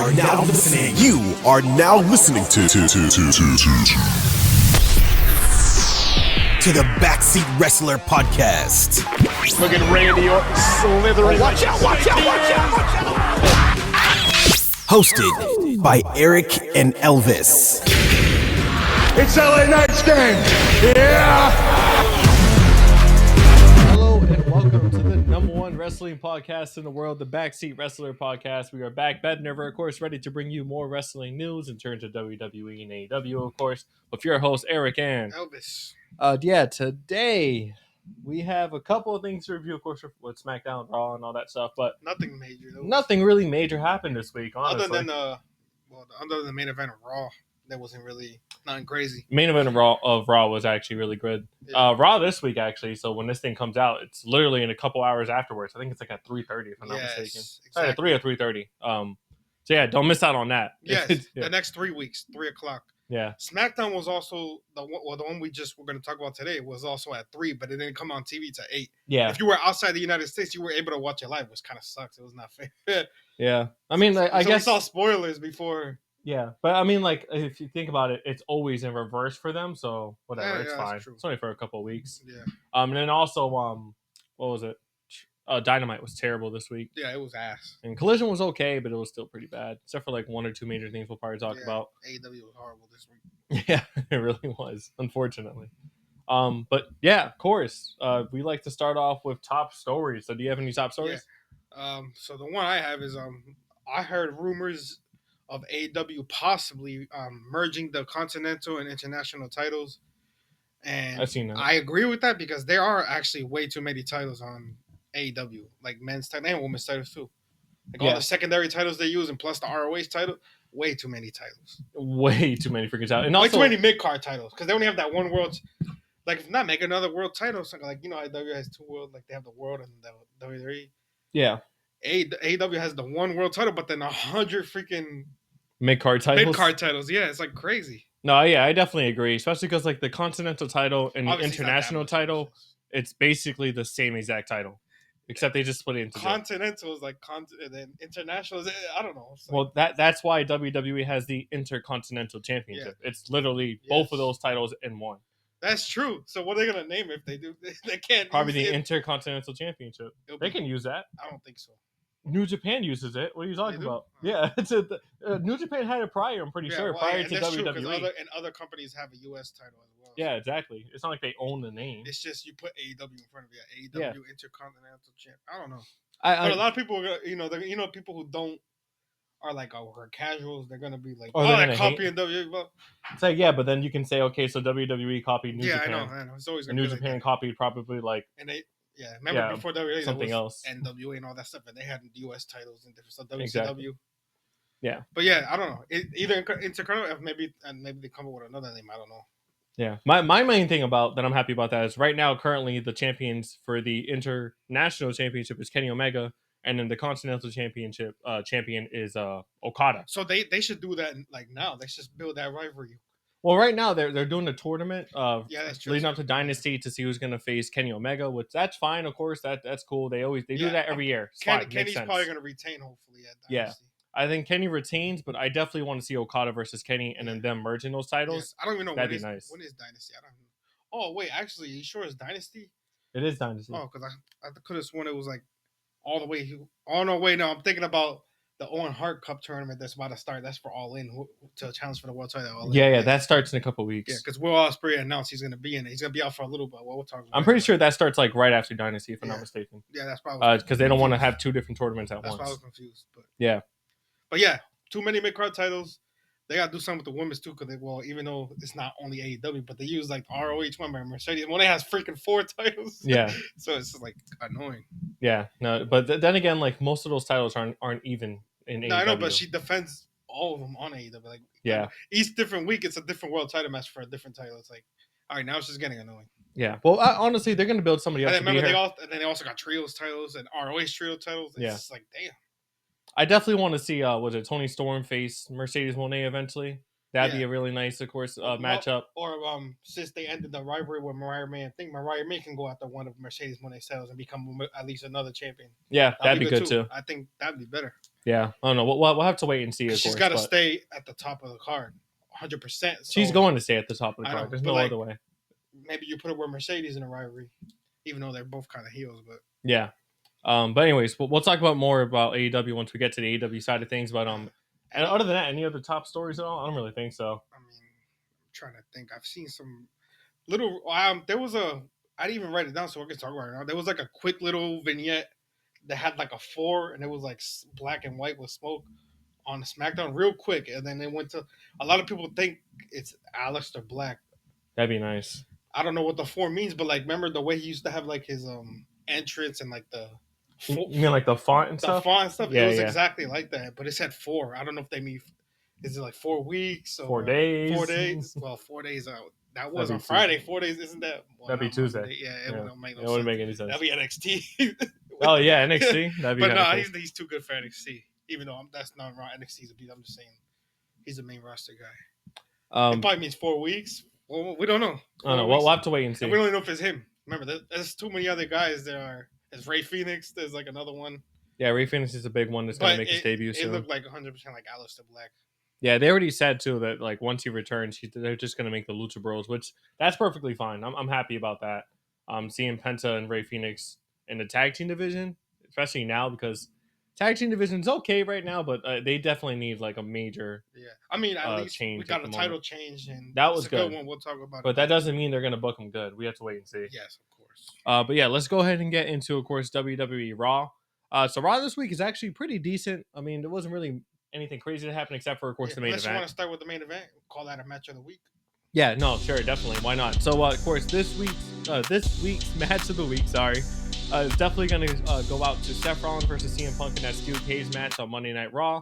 are now listening. You are now listening to the Backseat Wrestler Podcast. Look at Randy Orton slithering. Watch out! Hosted by Eric and Elvis. It's LA Knight's game. Yeah. Hello and welcome to the number one wrestling podcast in the world, the Backseat Wrestler Podcast. We are back, better than ever, of course, ready to bring you more wrestling news in terms of WWE and AEW, of course. With your host, Eric and Elvis. Today we have a couple of things to review, of course, with SmackDown, Raw, and all that stuff, but Nothing major, though. nothing really major happened this week, honestly. Other than the main event of Raw, that wasn't really nothing crazy. Main event of Raw was actually really good. Yeah. Raw this week, actually, so when this thing comes out, it's literally in a couple hours afterwards. I think it's like at 3:30, if I'm not mistaken. Exactly. Sorry, at 3 or 3:30. So yeah, don't miss out on that. Yes, Yeah. the next 3 weeks, 3 o'clock. Yeah. SmackDown was also the one we're going to talk about today was also at 3, but it didn't come on TV till 8. Yeah. If you were outside the United States, you were able to watch it live, which kind of sucks. It was not fair. Yeah. I mean, I guess. we saw spoilers before. Yeah, but I mean, like, if you think about it, it's always in reverse for them, so whatever, Yeah, it's that's fine. true. It's only for a couple of weeks. Yeah. And then also, what was it? Dynamite was terrible this week. Yeah, it was ass. And Collision was okay, but it was still pretty bad, except for like one or two major things we'll probably talk about. AEW was horrible this week. Yeah, it really was, unfortunately. But yeah, of course, we like to start off with top stories. So do you have any top stories? Yeah. So the one I have is I heard rumors of AEW possibly merging the Continental and International titles, and I've seen that. I agree with that because there are actually way too many titles on AEW, like men's title and women's titles too. Like all the secondary titles they use, and plus the ROH title, way too many titles. Way too many freaking titles, and Way also too many mid-card titles because they only have that one world. Like, if not, make another world title. So, like, AEW has two world, like they have the world and the WWE. Yeah. AEW has the one world title, but then 100 freaking mid-card titles. Mid-card titles, yeah, it's like crazy. No, yeah, I definitely agree, especially because like the Continental title and the Obviously, International title, it's basically the same exact title, except they just split it into Continental is like and then International is, I don't know. Well, that's why WWE has the Intercontinental Championship. Yeah. It's literally both of those titles in one. That's true. So what are they gonna name it if they do? They can't. Probably the Intercontinental Championship. They can use that. I don't think so. New Japan uses it. What are you talking about? Yeah, it's New Japan had it prior. I'm pretty sure prior to WWE. True, and other companies have a U.S. title as well. Yeah, exactly. It's not like they own the name. It's just you put AEW in front of it. AEW Intercontinental Champ. I don't know. But a lot of people, people who don't are like, we're casuals. They're gonna be like, they're copying WWE. It's like, yeah, but then you can say, okay, so WWE copied New Japan. Yeah, I know. It's always gonna New be Japan like copied probably like. And they. Yeah, remember before WWE, something else, NWA and all that stuff, and they had U.S. titles and different stuff. WCW. Exactly. Yeah, but yeah, I don't know. Either Intercontinental, maybe they come up with another name. I don't know. Yeah, my main thing about that I'm happy about that is right now currently the champions for the International Championship is Kenny Omega, and then the Continental Championship champion is Okada. So they should do that like now. They should build that rivalry. Well, right now they're doing a tournament that's true. leading up to Dynasty to see who's going to face Kenny Omega, which that's fine, of course. That's cool. They do that every year. Kenny's probably going to retain, hopefully, at Dynasty. Yeah, I think Kenny retains, but I definitely want to see Okada versus Kenny and then them merging those titles. Yeah. I don't even know that'd be nice. When is Dynasty? I don't know. Oh wait, actually, you sure it's Dynasty? It is Dynasty. Oh, because I could have sworn it was like all the way. Oh no, wait, no, I'm thinking about the Owen Hart Cup tournament that's about to start. That's for All In to challenge for the world title. Yeah, that starts in a couple weeks. Yeah, because Will Ospreay announced he's going to be in it. He's going to be out for a little bit. Well, we'll talk about I'm pretty sure that starts like right after Dynasty, if I'm not mistaken. Yeah, that's probably because they don't want to have two different tournaments at once. That's why I was confused. But yeah, too many mid-card titles. They got to do something with the women's too, because even though it's not only AEW, but they use like the ROH one by Mercedes. One has freaking 4 titles. Yeah, so it's just like annoying. Yeah, no, but then again, like most of those titles aren't even in AEW. No, I know, but she defends all of them on AEW. Like, each different week, it's a different world title match for a different title. It's like, all right, now it's just getting annoying. Yeah, well, honestly, they're going to build somebody up. And then remember, they also got trios titles and ROH trio titles. It's just like, damn. I definitely want to see, Tony Storm face Mercedes Moné eventually. That'd be a really nice, of course, matchup. Or since they ended the rivalry with Mariah May, I think Mariah May can go after one of Mercedes Moné's titles and become at least another champion. Yeah, that'd be good too. I think that'd be better. Yeah, I don't know. We'll have to wait and see. She's got to stay at the top of the card, 100%. She's going to stay at the top of the card. There's no other way. Maybe you put her with Mercedes in a rivalry, even though they're both kind of heels. But yeah. But anyways, we'll talk more about AEW once we get to the AEW side of things. But and other than that, any other top stories at all? I don't really think so. I mean, I'm trying to think. I've seen some little. There was a. I didn't even write it down, so we can talk about it now. There was like a quick little vignette that had like a 4, and it was like black and white with smoke on SmackDown, real quick, and then they went to. A lot of people think it's Aleister Black. That'd be nice. I don't know what the 4 means, but like, remember the way he used to have like his entrance and like the. You mean like the font and stuff? The font and stuff. Yeah, it was exactly like that, but it said 4. I don't know if they mean. Is it like 4 weeks or 4 days? 4 days. Well, 4 days out. That was on Friday. 4 days, isn't that? Well, that'd be Tuesday. Monday. Yeah, it wouldn't make any sense. That'd be NXT. Oh yeah, NXT. That'd be. But no, he's too good for NXT. Even though that's not wrong. NXT's a beat. I'm just saying he's the main roster guy. It probably means 4 weeks. Well, we don't know. I don't know. We'll have to wait and see. And we don't even know if it's him. Remember, there's too many other guys. There's Ray Phoenix. There's like another one. Yeah, Ray Phoenix is a big one that's going to make his debut soon. It looked like 100% like Aleister Black. Yeah, they already said too that like once he returns, they're just going to make the Lucha Bros, which that's perfectly fine. I'm happy about that. Seeing Penta and Ray Phoenix in the tag team division, especially now because tag team division's okay right now, but they definitely need like a major. Yeah, I mean at least change. We got a title change, and that was good. One. We'll talk about. But that doesn't mean they're going to book them good. We have to wait and see. Yes, of course. But yeah, let's go ahead and get into, of course, WWE Raw. So Raw this week is actually pretty decent. I mean, there wasn't really anything crazy that happened except for, of course, the main event. Unless you want to start with the main event, call that a match of the week. Yeah, no, sure, definitely. Why not? So, of course, this week's match of the week, is definitely going to go out to Seth Rollins versus CM Punk in that steel cage match on Monday Night Raw.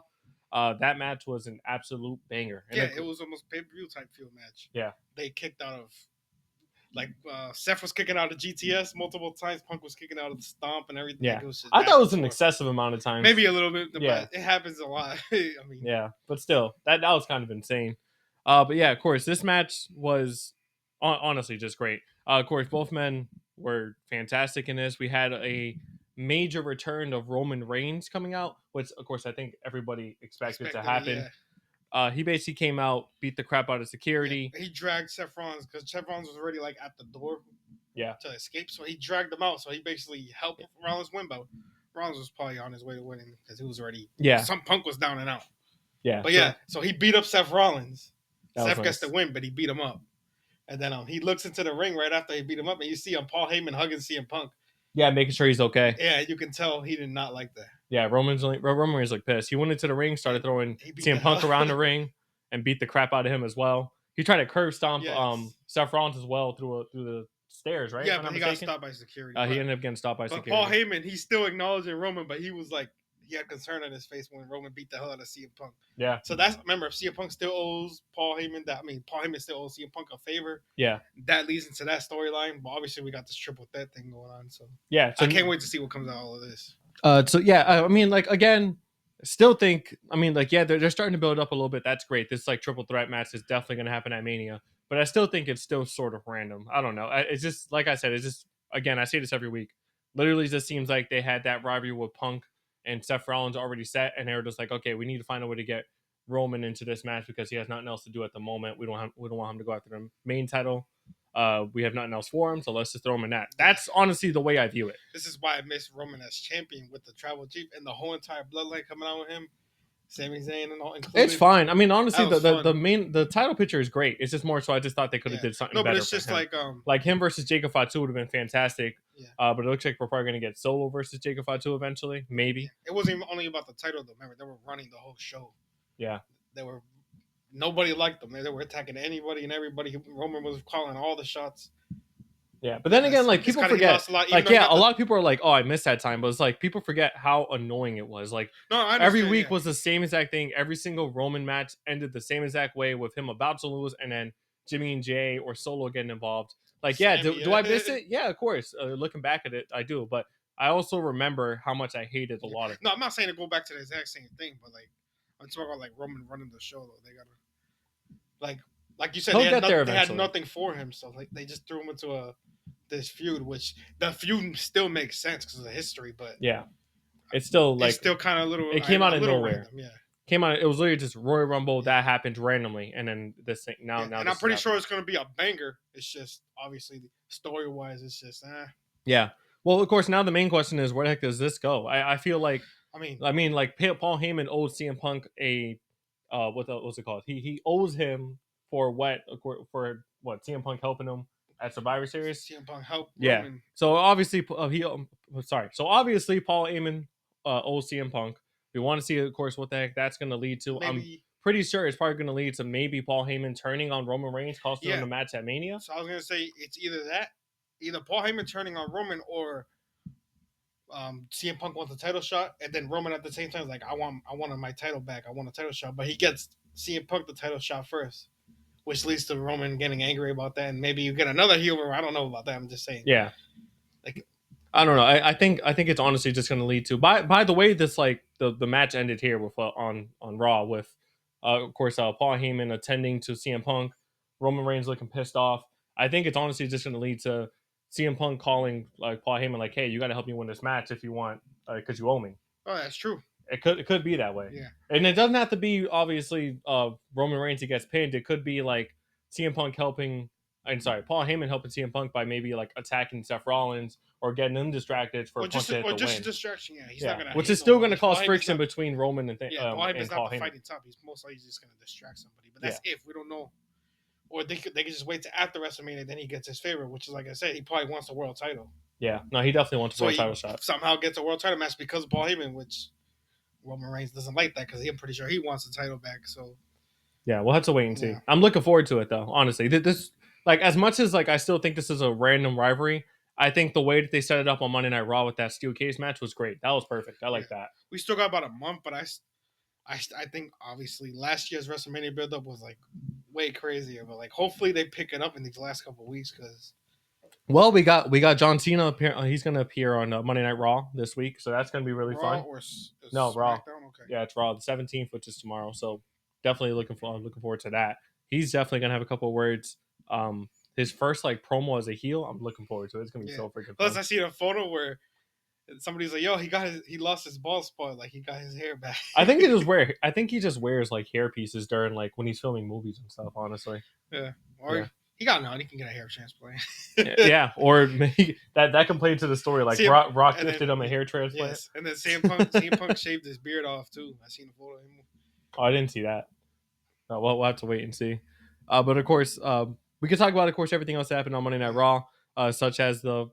That match was an absolute banger. And it was almost pay-per-view type feel match. Yeah. They kicked out of... Like, Seth was kicking out of GTS multiple times. Punk was kicking out of the Stomp and everything. Yeah. I thought it was an excessive amount of times. Maybe a little bit, but it happens a lot. I mean, yeah, but still, that was kind of insane. But yeah, of course, this match was honestly just great. Of course, both men were fantastic in this. We had a major return of Roman Reigns coming out, which, of course, I think everybody expected to happen. Yeah. He basically came out, beat the crap out of security. Yeah, he dragged Seth Rollins because Seth Rollins was already like at the door to escape. So he dragged him out. So he basically helped Rollins win, but Rollins was probably on his way to winning because he was already some Punk was down and out. Yeah. But so he beat up Seth Rollins. Seth gets the win, but he beat him up. And then he looks into the ring right after he beat him up, and you see Paul Heyman hugging CM Punk. Yeah, making sure he's okay. Yeah, you can tell he did not like that. Yeah, Roman Reigns like pissed. He went into the ring, started throwing CM Punk around the ring, and beat the crap out of him as well. He tried to curb stomp Seth Rollins as well through the stairs, right? Yeah, but he got stopped by security. He ended up getting stopped by security. Paul Heyman, he's still acknowledging Roman, but he was like, he had concern on his face when Roman beat the hell out of CM Punk. Yeah. So remember, if CM Punk still owes Paul Heyman Paul Heyman still owes CM Punk a favor. Yeah. That leads into that storyline. But obviously, we got this triple threat thing going on. So yeah, I can't wait to see what comes out of all of this. So yeah, I mean, like again, still think, I mean, like they're starting to build up a little bit. That's great. This like triple threat match is definitely going to happen at Mania. But I still think it's still sort of random. I don't know. It's just like I said. It's just again, I say this every week. Literally, just seems like they had that rivalry with Punk and Seth Rollins already set, and they were just like, okay, we need to find a way to get Roman into this match because he has nothing else to do at the moment. We don't want him to go after the main title. We have nothing else for him, so let's just throw him in that. That's honestly the way I view it. This is why I miss Roman as champion with the Tribal Chief and the whole entire bloodline coming out with him. Sami Zayn and all included. It's fine. I mean, honestly, the title picture is great. It's just more so I just thought they could have did something better. No, but it's just like him versus Jacob Fatu would have been fantastic. Yeah. But it looks like we're probably going to get Solo versus Jacob Fatu eventually, maybe. It wasn't even only about the title though. Remember, they were running the whole show. Yeah. Nobody liked them. They were attacking anybody and everybody. Roman was calling all the shots. Yeah, but then again, like people forget, a lot of people are like, "Oh, I missed that time," but it's like people forget how annoying it was. Like every week was the same exact thing. Every single Roman match ended the same exact way with him about to lose, and then Jimmy and Jay or Solo getting involved. Like, do I miss it? Yeah, of course. Looking back at it, I do. But I also remember how much I hated a lot of it. No, I'm not saying to go back to the exact same thing, but like I'm talking about like Roman running the show though. They gotta like you said, they had nothing for him, so like they just threw him into this feud, which the feud still makes sense because of the history, but it's still like it's still kind of a little. it came out of nowhere. Random, yeah. Came out. It was literally just Royal Rumble that happened randomly, and then this thing now. And I'm pretty sure it's going to be a banger. It's just obviously story wise, it's just Yeah. Well, of course, now the main question is where the heck does this go? I feel like I mean, like Paul Heyman owes CM Punk a what's it called? He owes him for what CM Punk helping him at Survivor Series. CM Punk helped. Yeah. Roman. So obviously So obviously Paul Heyman owes CM Punk. We want to see, of course, what the heck that's going to lead to. Maybe, I'm pretty sure it's probably going to lead to maybe Paul Heyman turning on Roman Reigns, costing him a match at Mania. So I was going to say it's either Paul Heyman turning on Roman or CM Punk wants a title shot, and then Roman at the same time is like, I want my title back. I want a title shot, but he gets CM Punk the title shot first, which leads to Roman getting angry about that, and maybe you get another heel. I don't know about that. I'm just saying. Yeah. Like, I don't know. I think it's honestly just going to lead to. By the way, this like the match ended here with on Raw with, of course, Paul Heyman attending to CM Punk, Roman Reigns looking pissed off. I think it's honestly just going to lead to CM Punk calling like Paul Heyman like, hey, you got to help me win this match if you want, because you owe me. Oh, that's true. It could be that way. Yeah. And it doesn't have to be obviously Roman Reigns who gets pinned. It could be like CM Punk Paul Heyman helping CM Punk by maybe like attacking Seth Rollins or getting him distracted for just a win. distraction. Yeah, he's not gonna. Which is still going to cause friction between Roman and Paul Heyman's Paul not the Heyman. fighting top. He's most likely just going to distract somebody. But that's if we don't know. Or they could just wait to after WrestleMania, then he gets his favorite, which is like I said, he probably wants a world title. Yeah, no, he definitely wants a world title shot. Somehow gets a world title match because of Paul Heyman, which Roman Reigns doesn't like that because I'm pretty sure he wants the title back. So yeah, we'll have to wait and see. I'm looking forward to it though. Honestly, this like as much as like I still think this is a random rivalry. I think the way that they set it up on Monday Night Raw with that steel cage match was great. That was perfect. I like that. We still got about a month, but I think obviously last year's WrestleMania build-up was like way crazier. But like hopefully they pick it up in these last couple of weeks because. Well, we got John Cena appear. He's going to appear on Monday Night Raw this week, so that's going to be really fun. No, Raw. Okay. Yeah, it's Raw, the 17th, which is tomorrow. So definitely looking forward to that. He's definitely going to have a couple of words. His first like promo as a heel, I'm looking forward to it. It's going to be so freaking fun. Plus, I seen a photo where somebody's like, "Yo, he lost his bald spot, like he got his hair back." I think he just wears like hair pieces during like when he's filming movies and stuff. Honestly. Yeah. Or he got he can get a hair transplant. Yeah, or maybe that can play into the story. Like Rock gifted him a hair transplant. Yes, and then CM Punk shaved his beard off too. I seen a photo of him. Oh, I didn't see that. No, we'll have to wait and see. But of course, we can talk about, of course, everything else that happened on Monday Night Raw, such as the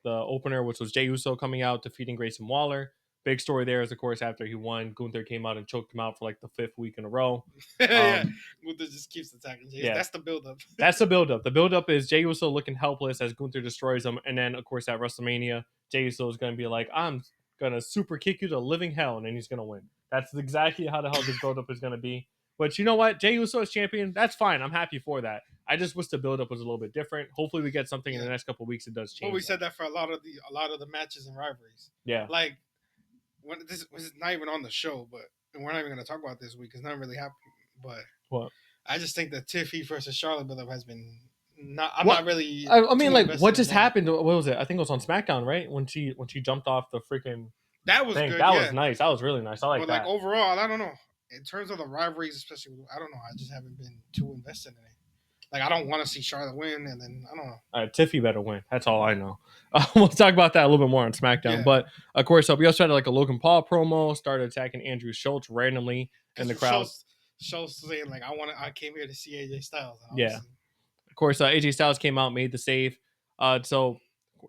opener, which was Jey Uso coming out, defeating Grayson Waller. Big story there is, of course, after he won, Gunther came out and choked him out for like the 5th week in a row. Gunther just keeps attacking Jey. Yeah. That's the build-up. That's the build-up. The build-up is Jey Uso looking helpless as Gunther destroys him. And then, of course, at WrestleMania, Jey Uso is going to be like, I'm going to super kick you to living hell, and then he's going to win. That's exactly how the hell this build-up is going to be. But you know what? Jey Uso is champion. That's fine. I'm happy for that. I just wish the build-up was a little bit different. Hopefully, we get something in the next couple of weeks. It does change. Well, we said that for a lot of the matches and rivalries. Yeah. Like, when this was not even on the show, and we're not even going to talk about this week. It's not really happening. But what? I just think that Tiffy versus Charlotte build-up has been not. I'm not really. I mean, like, what just happened? What was it? I think it was on SmackDown, right? When she jumped off the freaking. That was thing. good. That was nice. That was really nice. I like that. But like overall, I don't know. In terms of the rivalries, especially, I don't know. I just haven't been too invested in it. Like, I don't want to see Charlotte win, and then I don't know. All right, Tiffy better win. That's all I know. We'll talk about that a little bit more on SmackDown. Yeah. But of course, we also had like a Logan Paul promo. Started attacking Andrew Schultz randomly in the crowd. Schultz saying like, I came here to see AJ Styles. Yeah. Of course, AJ Styles came out, made the save. So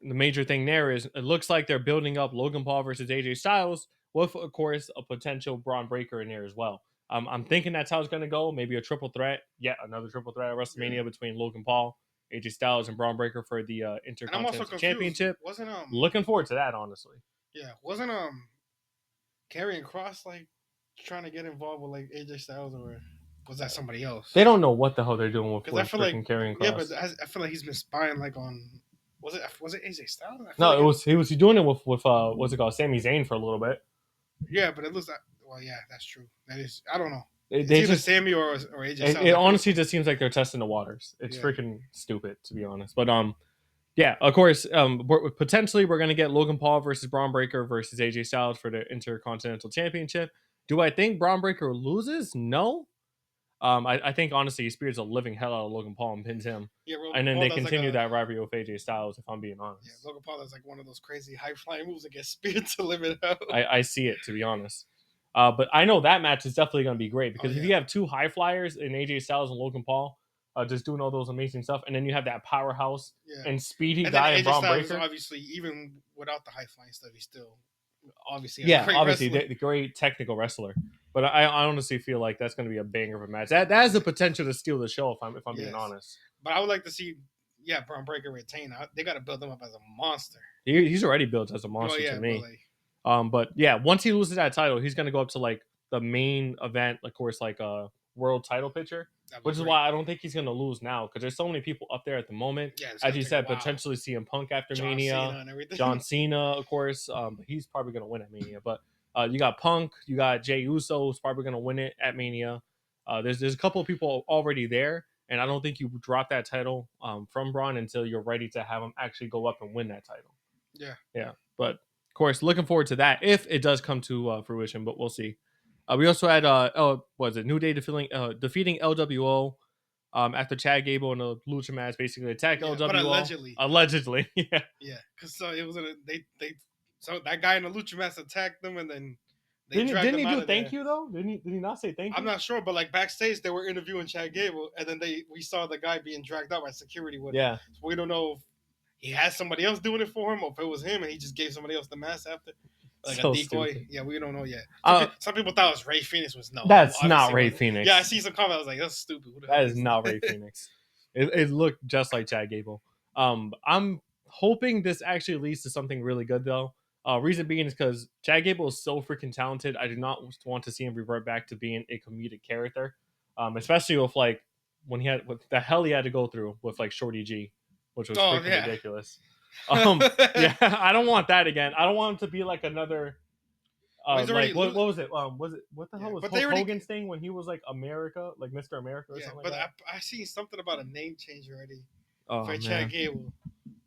the major thing there is it looks like they're building up Logan Paul versus AJ Styles with, of course, a potential Braun Breaker in there as well. I'm thinking that's how it's going to go. Maybe a triple threat. Yeah, another triple threat at WrestleMania between Logan Paul, AJ Styles, and Braun Breaker for the Intercontinental Championship. Wasn't looking forward to that, honestly. Yeah, wasn't Karrion Kross like trying to get involved with like AJ Styles, or was that somebody else? They don't know what the hell they're doing with freaking Karrion Kross. Yeah, but I feel like he's been spying like on. Was it AJ Styles? No, like he was doing it with what's it called, Sami Zayn for a little bit. Yeah, but it looks like. Well, yeah, that's true. That is, I don't know. It's either Sammy or AJ Styles. It honestly just seems like they're testing the waters. It's freaking stupid, to be honest. But Yeah, of course. Potentially, we're going to get Logan Paul versus Braun Breaker versus AJ Styles for the Intercontinental Championship. Do I think Braun Breaker loses? No. I think honestly, he spears a living hell out of Logan Paul and pins him, Yeah, Logan and then Paul they does continue like a, that rivalry with AJ Styles. If I'm being yeah, honest, Logan Paul is like one of those crazy high flying moves that get speared to live it out. I see it, to be honest. But I know that match is definitely going to be great because if you have two high flyers in AJ Styles and Logan Paul, just doing all those amazing stuff, and then you have that powerhouse and speedy And guy then and AJ Braun Styles is Breaker. obviously, even without the high flying stuff, he's still obviously a great obviously wrestler. the great technical wrestler. But I honestly feel like that's going to be a banger of a match. That has the potential to steal the show if I'm being honest. But I would like to see, Braun Breaker retain. They got to build him up as a monster. He's already built as a monster to me. But yeah, once he loses that title, he's going to go up to like the main event, of course, like a world title picture. Which is why I don't think he's going to lose now because there's so many people up there at the moment. Yeah, as you said, potentially CM Punk after Mania, John Cena, of course. He's probably going to win at Mania. But you got Punk, you got Jey Uso, who's probably going to win it at Mania. There's a couple of people already there, and I don't think you drop that title from Braun until you're ready to have him actually go up and win that title. Yeah. But of course, looking forward to that if it does come to fruition. But we'll see. We also had New Day defeating LWO after Chad Gable and the Lucha match basically attacked LWO. But allegedly, yeah, because so it was so that guy in the Lucha match attacked them and then didn't he do thank you though? Did he not say thank you? I'm not sure, but like backstage they were interviewing Chad Gable and then we saw the guy being dragged out by security with him. So we don't know if he had somebody else doing it for him or if it was him and he just gave somebody else the mask after. Like so a decoy. Stupid. Yeah, we don't know yet. Some people thought it was Ray Phoenix. That's not Ray Phoenix. Yeah, I see some comments. I was like, that's stupid. That is not Ray Phoenix. It looked just like Chad Gable. I'm hoping this actually leads to something really good though. Reason being is because Chad Gable is so freaking talented. I do not want to see him revert back to being a comedic character. Especially with like when he had what the hell he had to go through with like Shorty G, which was freaking ridiculous. I don't want that again. I don't want him to be like another. Like what was it? What the hell was Hulk Hogan's thing when he was like America, like Mr. America or something? But like I seen something about a name change already for Chad Gable,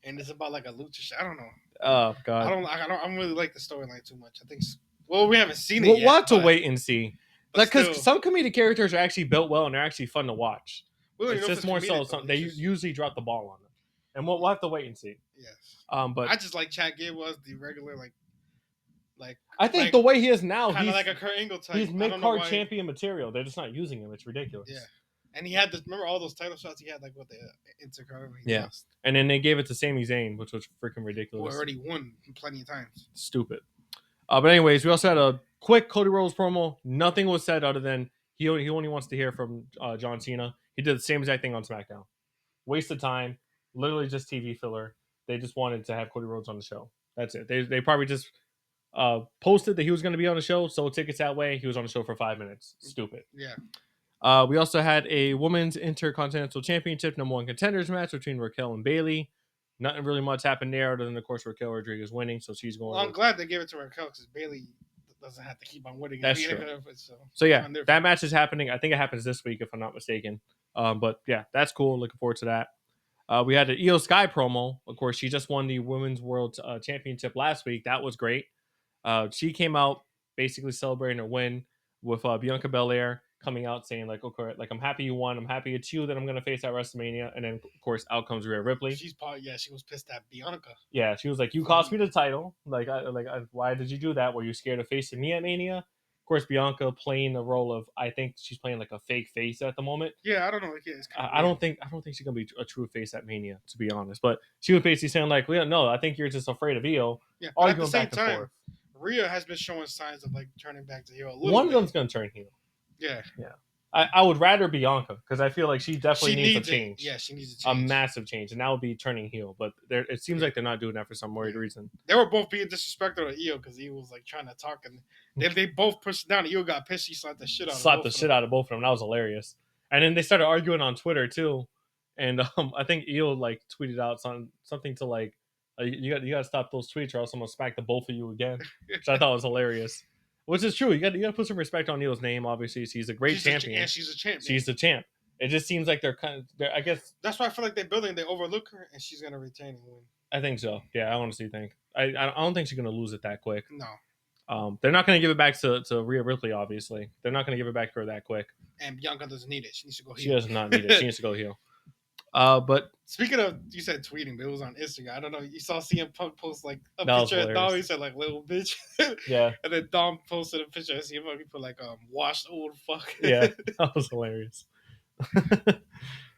and it's about like a lucha show. I don't know. Oh God, I don't really like the storyline too much. I think we haven't seen it yet. We'll have to wait and see. Like because some comedic characters are actually built well and they're actually fun to watch. It's just more so something they usually drop the ball on it. And we'll have to wait and see. Yes. But I just like Chad Gable as the regular I think the way he is now, he's like a Kurt Angle type. He's mid-card champion material. They're just not using him. It's ridiculous. Yeah. And he had remember all those title shots he had like with the Intercard. Yeah. Lost. And then they gave it to Sami Zayn, which was freaking ridiculous. Who already won plenty of times. Stupid. But anyways, we also had a quick Cody Rhodes promo. Nothing was said other than he only wants to hear from John Cena. He did the same exact thing on SmackDown. Waste of time. Literally just TV filler. They just wanted to have Cody Rhodes on the show. That's it. They probably just posted that he was going to be on the show, sold tickets that way. He was on the show for 5 minutes. Stupid. Yeah. We also had a Women's Intercontinental Championship #1 contenders match between Raquel and Bayley. Nothing really much happened there other than, of course, Raquel Rodriguez winning, so she's going. Well, I'm glad they gave it to Raquel because Bayley doesn't have to keep on winning. That's true. So yeah, that match is happening. I think it happens this week, if I'm not mistaken. But yeah, that's cool. Looking forward to that. We had an Io Sky promo. Of course, she just won the Women's World Championship last week. That was great. She came out basically celebrating her win with Bianca Belair coming out saying like, okay, like I'm happy you won. I'm happy it's you that I'm gonna face at WrestleMania. And then of course out comes Rhea Ripley. She was pissed at Bianca. Yeah, she was like, you cost me the title. Why did you do that? Were you scared of facing me at Mania? Of course, Bianca playing the role of, I think she's playing like a fake face at the moment. Yeah, I don't know. Yeah, I don't think she's gonna be a true face at Mania, to be honest. But she was basically saying like, well, no, I think you're just afraid of Io. Yeah, but at the same time, Rhea has been showing signs of like turning back to heel. One of them's gonna turn heel. Yeah. I would rather Bianca because I feel like she definitely needs a change. Yeah, she needs a change. A massive change, and that would be turning heel. But it seems like they're not doing that for some weird reason. They were both being disrespectful to Io because he was like trying to talk, and they both pushed it down. Io got pissed. She slapped the shit out of both of them. That was hilarious. And then they started arguing on Twitter too. And I think Io like tweeted out something to like, you got to stop those tweets or else I'm gonna smack the both of you again, which I thought was hilarious. Which is true. You got to put some respect on Io's name. Obviously, she's a great champion. She's a champ. She's the champ. It just seems like I guess That's why I feel like they're building. They overlook her, and she's gonna retain and win. I think so. Yeah, I honestly think. I don't think she's gonna lose it that quick. No, They're not gonna give it back to Rhea Ripley. Obviously, they're not gonna give it back to her that quick. and Bianca doesn't need it. She needs to go. She heel. does not need it. She needs to go heel. But Speaking of, you said tweeting, but it was on Instagram. I don't know. You saw CM Punk post like a That was picture of Dom. hilarious. He said like little bitch. yeah, And then Dom posted a picture of CM Punk. He put like washed old fuck. yeah, that was hilarious.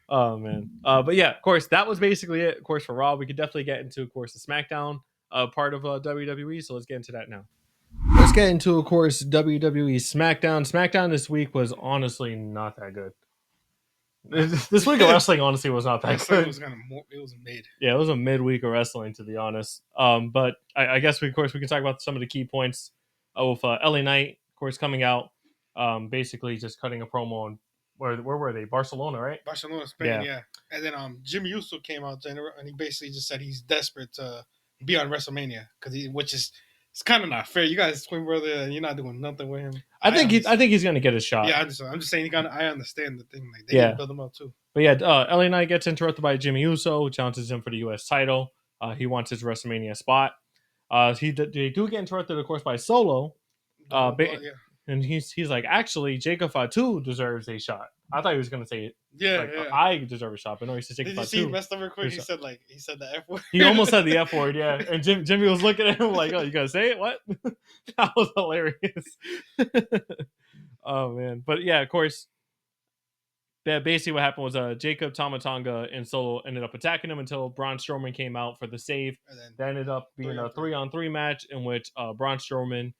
Oh man. But yeah, of course, that was basically it. Of course, for Raw, we could definitely get into, of course, the SmackDown part of WWE. So let's get into that now. Let's get into, of course, WWE SmackDown. SmackDown this week was honestly not that good. This week of wrestling honestly was not that good. It was it was mid. Yeah, it was a midweek of wrestling, to be honest. But I guess we can talk about some of the key points of LA Knight, of course, coming out, basically just cutting a promo on where were they? Barcelona, right? Barcelona, Spain, yeah. And then Jimmy Uso came out and he basically just said he's desperate to be on WrestleMania which is it's kind of not fair. You guys twin brother and you're not doing nothing with him. I think he's gonna get a shot. Yeah, I'm just saying I understand the thing. Like they didn't build him up too. But yeah, LA Knight gets interrupted by Jimmy Uso, challenges him for the U.S. title. He wants his WrestleMania spot. They do get interrupted, of course, by Solo. And he's like, actually, Jacob Fatu deserves a shot. I thought he was gonna say, I deserve a shot, but no, he said Jacob Fatu. Did you see he messed up real quick? He said the F word. He almost said the F word, yeah. And Jimmy was looking at him like, oh, you gotta say it? What? That was hilarious. Oh man, but yeah, of course. Yeah, basically what happened was Jacob, Tama Tonga, and Solo ended up attacking him until Braun Strowman came out for the save. That ended up being a 3-on-3 match in which Braun Strowman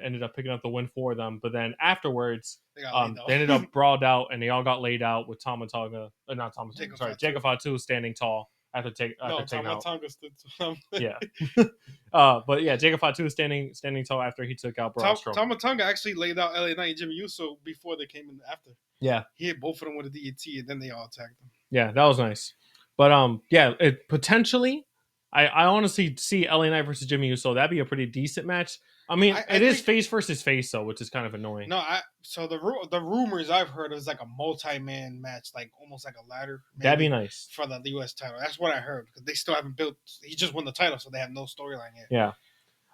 ended up picking up the win for them. But then afterwards, they ended up brawled out and they all got laid out with Jacob Fatu standing tall after taking out. Tonga stood tall. Yeah. But yeah, Jacob Fatu standing tall after he took out Braun Strowman. Tama Tonga actually laid out LA Knight and Jimmy Uso before they came in after. Yeah. He hit both of them with a DET and then they all attacked him. Yeah, that was nice. But it potentially I honestly see LA Knight versus Jimmy Uso. That'd be a pretty decent match. I mean, it is face versus face though, which is kind of annoying. No, so the rumors I've heard is like a multi-man match, like almost like a ladder. That'd be nice for the U.S. title. That's what I heard because they still haven't built. He just won the title, so they have no storyline yet. Yeah,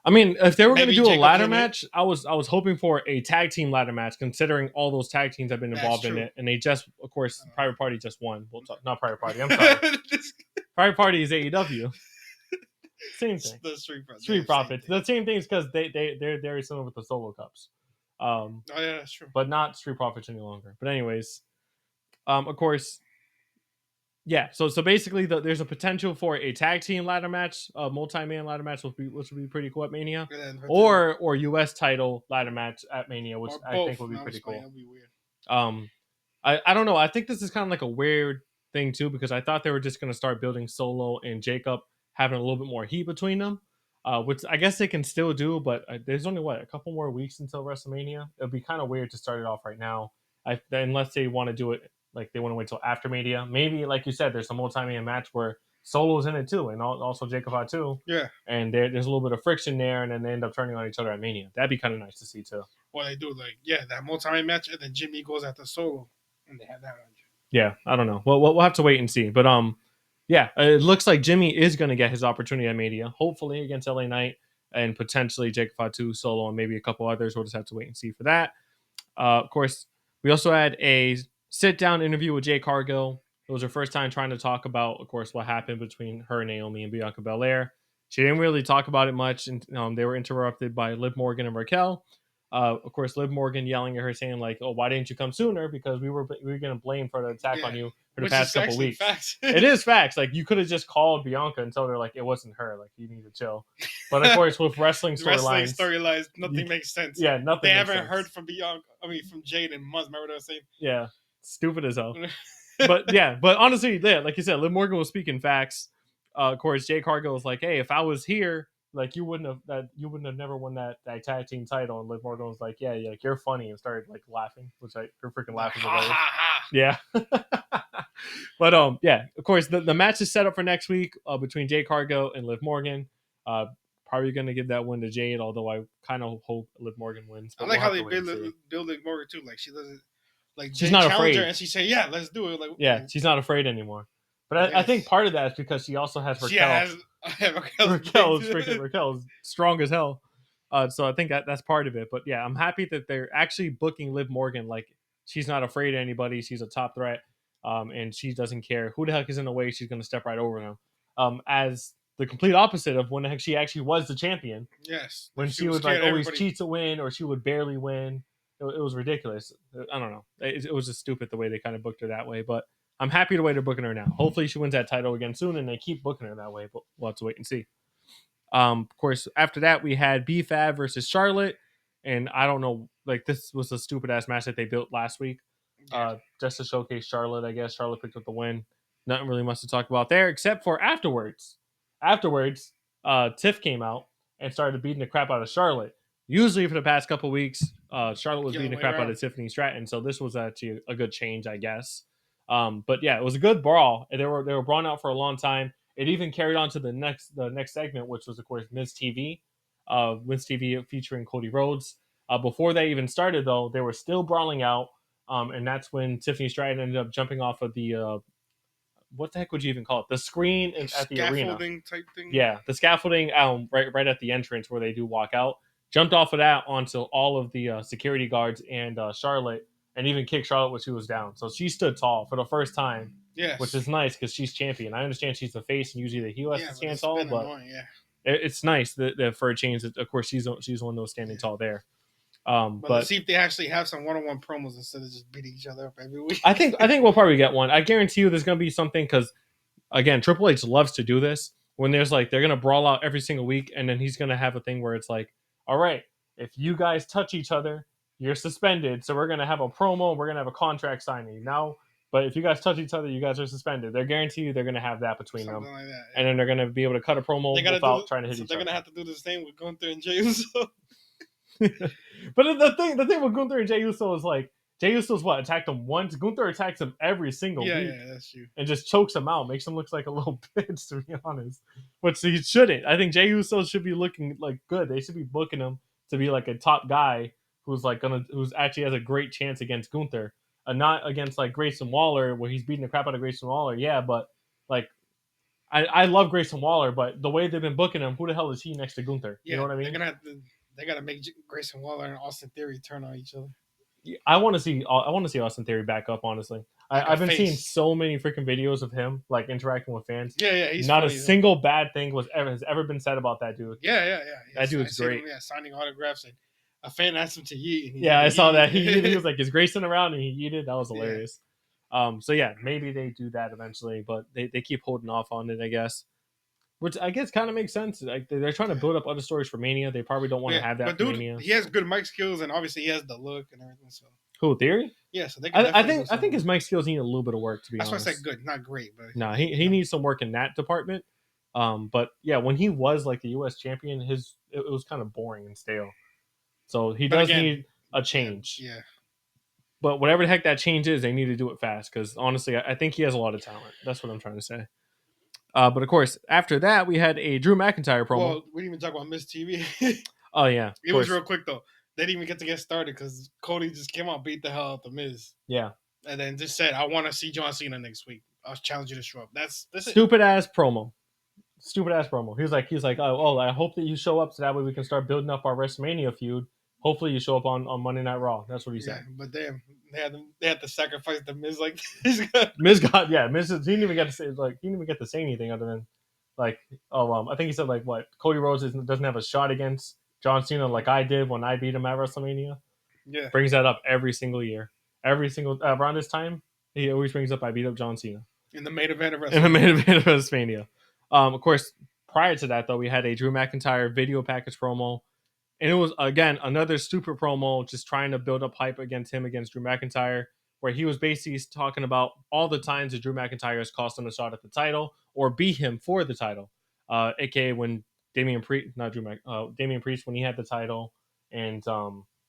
I mean, if they were going to do a ladder match, I was hoping for a tag team ladder match, considering all those tag teams have been involved in it, and they just, of course, Private Party just won. Not Private Party. I'm sorry. Private Party is AEW. Same thing. The Street Profits. The same things because they're very similar with the Solo Cups. Oh yeah, that's true. But not Street Profits any longer. But anyways, of course, yeah. So basically, there's a potential for a tag team ladder match, a multi-man ladder match, which would be pretty cool at Mania, or U.S. title ladder match at Mania, which I think would be pretty cool. That'd be weird. I don't know. I think this is kind of like a weird thing too because I thought they were just going to start building Solo and Jacob having a little bit more heat between them, which I guess they can still do, but there's only, a couple more weeks until WrestleMania? It would be kind of weird to start it off right now, unless they want to do it, like they want to wait till after Mania. Maybe, like you said, there's a multi-man match where Solo's in it too, and also Jacob Fatu. Yeah. And there's a little bit of friction there, and then they end up turning on each other at Mania. That'd be kind of nice to see too. Well, they do, that multi-man match, and then Jimmy goes after Solo, and they have that match. Yeah, I don't know. Well, we'll have to wait and see, but yeah, it looks like Jimmy is going to get his opportunity at Mania, hopefully against LA Knight and potentially Jacob Fatu, Solo, and maybe a couple others. We'll just have to wait and see for that. Of course, we also had a sit-down interview with Jade Cargill. It was her first time trying to talk about, of course, what happened between her and Naomi and Bianca Belair. She didn't really talk about it much, and they were interrupted by Liv Morgan and Raquel. Of course, Liv Morgan yelling at her, saying like, "Oh, why didn't you come sooner? Because we were going to blame for the attack on you for the past couple weeks." It is facts. Like you could have just called Bianca and told her like it wasn't her. Like you need to chill. But of course, with wrestling storylines, nothing makes sense. Yeah, nothing. They haven't heard from Bianca. From Jade in months. Remember what I was saying? Yeah, stupid as hell. But honestly, like you said, Liv Morgan was speaking facts. Of course, Jade Cargill was like, "Hey, if I was here, like you wouldn't have never won that tag team title." And Liv Morgan was like, "Yeah, you're funny," and started like laughing, which you're freaking laughing about. Yeah. But yeah, of course, the match is set up for next week between Jade Cargill and Liv Morgan. Probably gonna give that win to Jade, although I kind of hope Liv Morgan wins. I like how they build Liv Morgan too. Like she doesn't. Like she's Jay not challenged her afraid. and she said, "Yeah, let's do it." Like, Yeah, she's not afraid anymore. But I think part of that is because she also has Raquel. She has Raquel's strong as hell. So I think that's part of it. But yeah, I'm happy that they're actually booking Liv Morgan like she's not afraid of anybody. She's a top threat, and she doesn't care who the heck is in the way. She's going to step right over them. As the complete opposite of when the heck she actually was the champion. Yes, When she would like always cheat to win, or she would barely win. It was ridiculous. I don't know. It was just stupid the way they kind of booked her that way. But I'm happy the way they're booking her now. Hopefully she wins that title again soon, and they keep booking her that way. But we'll have to wait and see. Of course, after that we had B-Fab versus Charlotte, and I don't know. Like this was a stupid ass match that they built last week, just to showcase Charlotte. I guess Charlotte picked up the win. Nothing really much to talk about there, except for afterwards. Afterwards, Tiff came out and started beating the crap out of Charlotte. Usually for the past couple weeks, Charlotte was beating the crap out of Tiffany Stratton, so this was actually a good change, I guess. But yeah, it was a good brawl. They were brawling out for a long time. It even carried on to the next segment, which was of course Miz TV, featuring Cody Rhodes. Before they even started, though, they were still brawling out, and that's when Tiffany Stratton ended up jumping off of the what the heck would you even call it? The screen at the arena. Scaffolding type thing. Yeah, the scaffolding right at the entrance where they do walk out. Jumped off of that onto all of the security guards and Charlotte, and even kicked Charlotte when she was down. So she stood tall for the first time, which is nice because she's champion. I understand she's the face, and usually the heel has to stand tall, but it's nice that for a change, of course, she's one of those standing tall there. But let's see if they actually have some one-on-one promos instead of just beating each other up every week. I think we'll probably get one. I guarantee you there's going to be something because, again, Triple H loves to do this when there's like they're going to brawl out every single week, and then he's going to have a thing where it's like, all right, if you guys touch each other, you're suspended. So we're going to have a promo. We're going to have a contract signing now. But if you guys touch each other, you guys are suspended. They're guaranteed they're going to have that between them. Like that, yeah. And then they're going to be able to cut a promo without trying to hit each other. They're going to have to do the same with Gunther and Jey Uso. But the thing with Gunther and Jey Uso is like, Jey Uso's attacked him once. Gunther attacks him every single week. Yeah, that's true. And just chokes him out, makes him look like a little bitch, to be honest. Which he shouldn't. I think Jey Uso should be looking like good. They should be booking him to be like a top guy who's actually has a great chance against Gunther, and not against like Grayson Waller where he's beating the crap out of Grayson Waller. Yeah, but like I love Grayson Waller, but the way they've been booking him, who the hell is he next to Gunther? Yeah, you know what I mean? They gotta make Grayson Waller and Austin Theory turn on each other. I want to see Austin Theory back up. Honestly, I've been seeing so many freaking videos of him like interacting with fans. Yeah, he's not funny, a single bad thing has ever been said about that dude. Yeah. That dude's great. Him, signing autographs, and a fan asked him to yeet. I saw that he was like, "Is Grayson around?" And he yeeted. That was hilarious. So yeah, maybe they do that eventually, but they keep holding off on it, I guess. Which I guess kind of makes sense. Like they're trying to build up other stories for Mania. They probably don't want to have that for Mania. He has good mic skills, and obviously he has the look and everything. So who, Theory? Yeah, so they. I think his mic skills need a little bit of work. To be honest, that's why I said good, not great, but he needs some work in that department. But yeah, when he was like the U.S. champion, it was kind of boring and stale. So he does need a change. Yeah. But whatever the heck that change is, they need to do it fast because honestly, I think he has a lot of talent. That's what I'm trying to say. But of course, after that, we had a Drew McIntyre promo. Well, we didn't even talk about Miz TV. Oh, yeah. It was real quick, though. They didn't even get started because Cody just came out, beat the hell out of the Miz. Yeah. And then just said, I want to see John Cena next week. I'll challenge you to show up. That's Stupid-ass promo. Stupid-ass promo. He's like, oh, I hope that you show up so that way we can start building up our WrestleMania feud. Hopefully you show up on Monday Night Raw. That's what he said. But damn, they had to sacrifice the Miz like this. Miz he didn't even get to say anything other than like, I think he said like what Cody Rhodes doesn't have a shot against John Cena like I did when I beat him at WrestleMania. Yeah, brings that up every single year, around this time he always brings up I beat up John Cena in the main event of WrestleMania. Of course, prior to that though, we had a Drew McIntyre video package promo. And it was, again, another stupid promo just trying to build up hype against Drew McIntyre, where he was basically talking about all the times that Drew McIntyre has cost him a shot at the title or beat him for the title. A.k.a. when Damian Priest, when he had the title and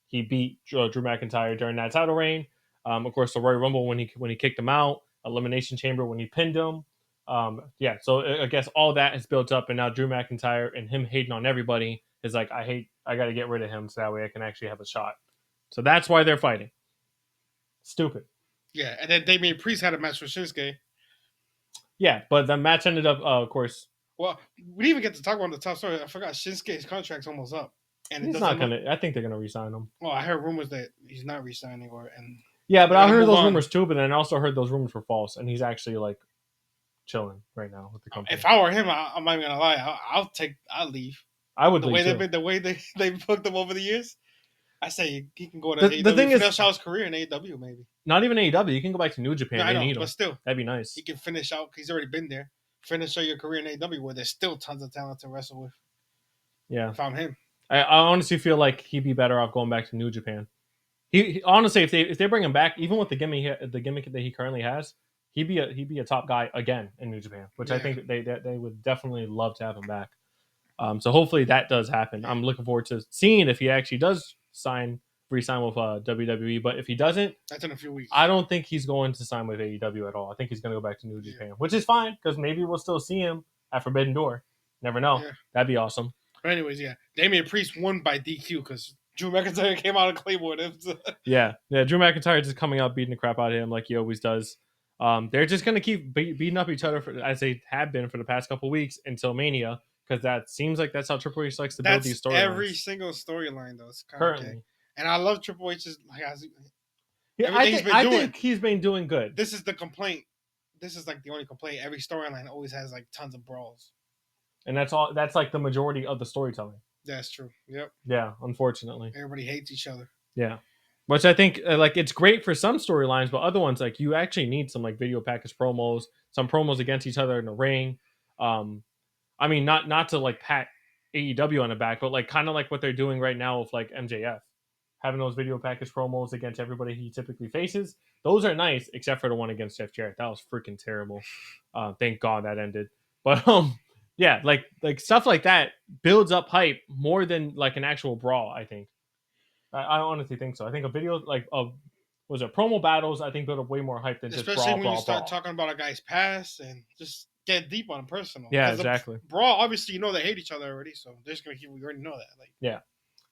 he beat Drew McIntyre during that title reign. Of course, the Royal Rumble when he kicked him out, Elimination Chamber when he pinned him. So I guess all that has built up, and now Drew McIntyre and him hating on everybody is like, I got to get rid of him so that way I can actually have a shot. So that's why they're fighting. Stupid. Yeah, and then Damian Priest had a match with Shinsuke. Yeah, but the match ended up, of course. Well, we didn't even get to talk about the top story. I forgot Shinsuke's contract's almost up, and it He's doesn't not going to. I think they're going to re-sign him. Well, I heard rumors that he's not re-signing, Yeah, but I heard those on. rumors too, but then I also heard those rumors were false, and he's actually like chilling right now with the company. If I were him, I'm not even gonna lie. I'll leave. I would the leave way too. the way they've booked him over the years. I say he can go to The AEW. thing is, finish out his career in AEW, maybe. Not even AEW. You can go back to New Japan. No, I they know, need him, but still, that'd be nice. He can finish out. He's already been there. Finish out your career in AEW, where there's still tons of talent to wrestle with. Yeah, if I'm him. I honestly feel like he'd be better off going back to New Japan. He honestly, if they bring him back, even with the gimmick that he currently has, he'd be a top guy again in New Japan, which I think they would definitely love to have him back. So hopefully that does happen. I'm looking forward to seeing if he actually does re-sign with WWE. But if he doesn't, that's in a few weeks. I don't think he's going to sign with AEW at all. I think he's going to go back to New Japan, which is fine because maybe we'll still see him at Forbidden Door. Never know. Yeah. That'd be awesome. But anyways, Damian Priest won by DQ because Drew McIntyre came out of Claymore. yeah. Drew McIntyre just coming out beating the crap out of him like he always does. They're just going to keep beating up each other as they have been for the past couple weeks until Mania, because that seems like that's how Triple H likes to build these storylines. Every single storyline, though. It's currently. And I love Triple H's. I think he's been doing good. This is the complaint. This is like the only complaint. Every storyline always has like tons of brawls. And that's all. That's like the majority of the storytelling. That's true. Yep. Yeah, unfortunately. Everybody hates each other. Yeah. Which I think like it's great for some storylines, but other ones like you actually need some like video package promos, some promos against each other in the ring. I mean, not to like pat AEW on the back, but like kind of like what they're doing right now with like MJF, having those video package promos against everybody he typically faces. Those are nice, except for the one against Jeff Jarrett. That was freaking terrible. Thank God that ended. But yeah, like stuff like that builds up hype more than like an actual brawl. I think. I honestly think so. I think a video like promo battles, I think build up way more hype than especially just brawl. Especially when you start talking about a guy's past and just get deep on personal. Yeah, exactly. Brawl, obviously, you know they hate each other already, so they're just gonna keep. We already know that. Like, yeah,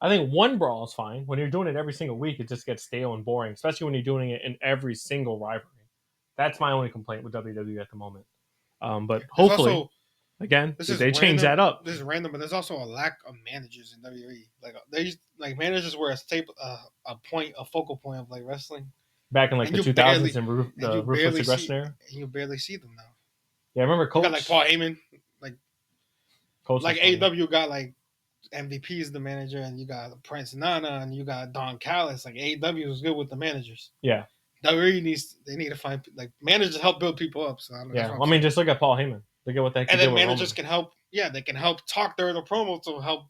I think one brawl is fine. When you're doing it every single week, it just gets stale and boring, especially when you're doing it in every single rivalry. That's my only complaint with WWE at the moment. But hopefully. Also, again, they change that up. This is random, but there's also a lack of managers in WWE. Managers were a focal point of like wrestling back in like the 2000s and the ruthless aggression era. You barely see them now. Yeah, I remember Coach. You got like Paul Heyman, Coach like AEW got like MVP's the manager, and you got Prince Nana, and you got Don Callis. Like AEW is good with the managers. Yeah. WWE need to find like managers help build people up. So I mean, just look at Paul Heyman. Look at what that. And then managers can help. Yeah, they can help talk during the promo to help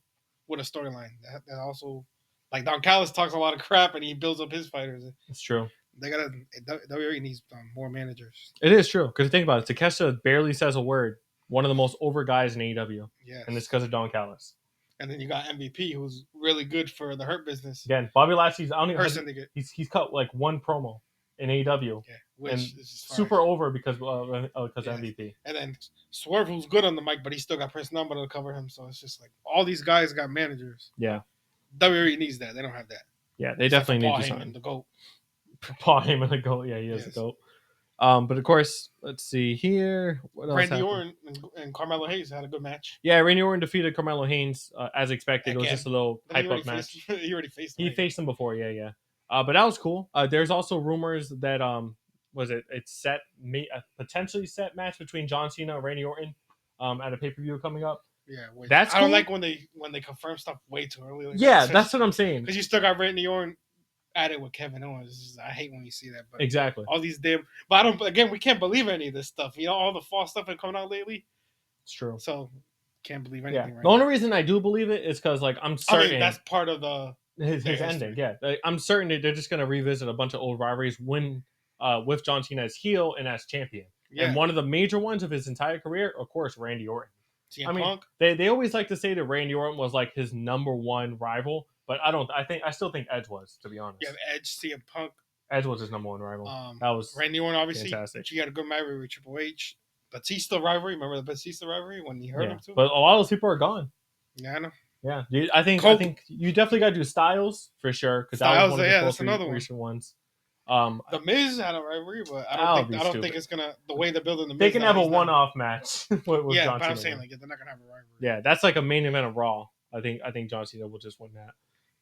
with a storyline. That also, like Don Callis talks a lot of crap and he builds up his fighters. It's true. WWE needs more managers. It is true because think about it. Takeshita barely says a word. One of the most over guys in AEW. Yeah, and it's because of Don Callis. And then you got MVP, who's really good for the Hurt Business. Again, Bobby Lashley's he's cut like one promo in AEW. Yeah, which is super over because of MVP. And then Swerve, who's good on the mic, but he still got Prince Nana to cover him. So it's just like all these guys got managers. Yeah, WWE needs that. They don't have that. Yeah, they definitely need to sign the GOAT. Paul Heyman, the GOAT. Yeah, he is the GOAT. But of course, let's see here. What else Randy Orton and Carmelo Hayes had a good match. Yeah, Randy Orton defeated Carmelo Hayes as expected. Again, it was just a little hype up match. He already faced him. He faced him before. Yeah. But that was cool. There's also rumors that it's a potentially set match between John Cena and Randy Orton at a pay-per-view coming up. Yeah, that's I don't like when they confirm stuff way too early. Like that's what I'm saying. Because you still got Randy Orton at it with Kevin Owens. I hate when you see that. But exactly. All these but we can't believe any of this stuff. You know, all the false stuff that's coming out lately. It's true. So can't believe anything. Yeah. The only reason I do believe it is because like I'm certain that's part of his ending. Yeah, I'm certain that they're just gonna revisit a bunch of old rivalries with John Cena as heel and as champion. Yeah. And one of the major ones of his entire career, of course, Randy Orton. Punk? They always like to say that Randy Orton was like his number one rival, but I still think Edge was, to be honest. Yeah, Edge, CM Punk. Edge was his number one rival. That was Randy Orton, obviously. Fantastic. She had a good rivalry with Triple H. Batista rivalry. Remember the Batista rivalry when he hurt him too? But a lot of those people are gone. Yeah, I know. Yeah, I think you definitely got to do Styles for sure because that was one of the most recent ones. The Miz had a rivalry, but I That'll be don't stupid. think it's gonna the way they're building the Miz. They can now, have a he's not- one-off match with Yeah, John but I'm Cena saying win. like they're not gonna have a rivalry. Yeah, that's like a main event of Raw. I think John Cena will just win that,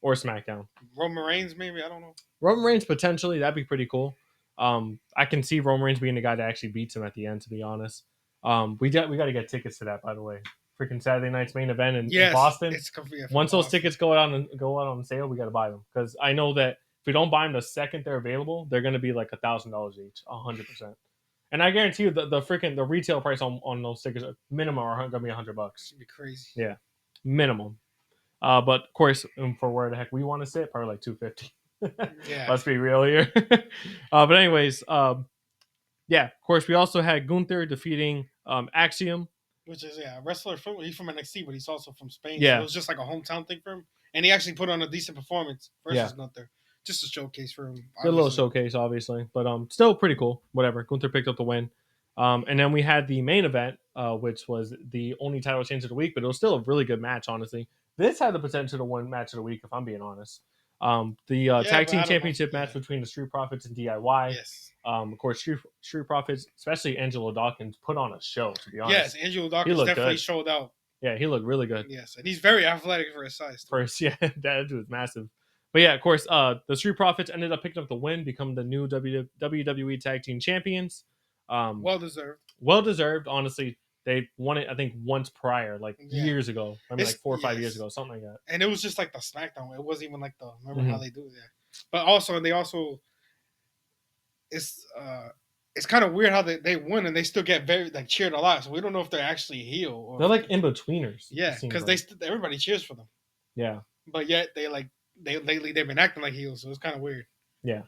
or SmackDown. Roman Reigns, maybe, I don't know. Roman Reigns potentially, that'd be pretty cool. I can see Roman Reigns being the guy that actually beats him at the end. To be honest, we got to get tickets to that. By the way, freaking Saturday night's main event in Boston. It's yeah, Once those Boston. tickets go out on sale, we got to buy them because I know that if we don't buy them the second they're available, they're going to be like $1,000 each, 100%. And I guarantee you the retail price on those tickets minimum are going to be $100. It'd be crazy. Yeah, minimum. But of course, for where the heck we want to sit, probably like $250. Yeah. Let's be real here. But anyways, yeah, of course, we also had Gunther defeating Axiom. Which is a wrestler he's from NXT, but he's also from Spain. Yeah. So it was just like a hometown thing for him. And he actually put on a decent performance versus Yeah. Gunther. Just a showcase for him. Good little obviously. showcase, obviously, but still pretty cool. Whatever. Gunther picked up the win. And then we had the main event, which was the only title change of the week, but it was still a really good match, honestly. This had the potential to win match of the week, if I'm being honest. The tag team championship match between the Street Profits and DIY. Yes. Of course, Street Profits, especially Angelo Dawkins, put on a show, to be honest. Yes, Angelo Dawkins looked definitely good. showed out. Yeah, he looked really good. Yes, and he's very athletic for his size. First, yeah, that dude was massive. But yeah, of course, the Street Profits ended up picking up the win, become the new WWE Tag Team Champions. Well deserved. Well deserved, honestly. They won it, I think, once prior, like years ago. I mean, like 4 or 5 years ago, something like that. And it was just like the SmackDown. It wasn't even like remember Mm-hmm. how they do it there. But also, it's kind of weird how they win and they still get very like cheered a lot. So we don't know if they're actually heel or They're like in betweeners. yeah, because everybody cheers for them. Yeah. But yet lately they've been acting like heels, so it's kind of weird. Yeah.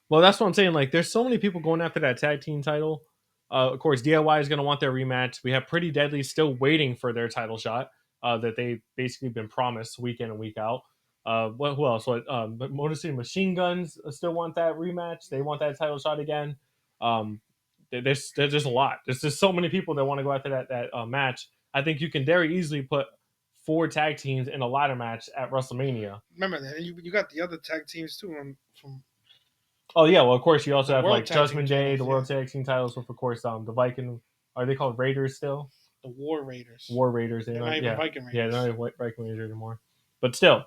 Well, that's what I'm saying. Like, there's so many people going after that tag team title. Of course, DIY is going to want their rematch. We have Pretty Deadly still waiting for their title shot that they've basically been promised week in and week out. Who else? Motor City Machine Guns still want that rematch. They want that title shot again. There's just a lot. There's just so many people that want to go after that match. I think you can very easily put 4 tag teams in a ladder match at WrestleMania. Remember that? And you got the other tag teams too from. Oh yeah, well of course you also have World like Tag Judgment Team Day, titles, the World Tag Team titles, with of course the Viking. Are they called Raiders still? The War Raiders. War Raiders. They're not even Viking Raiders. Yeah, they're not even Viking Raiders anymore. But still,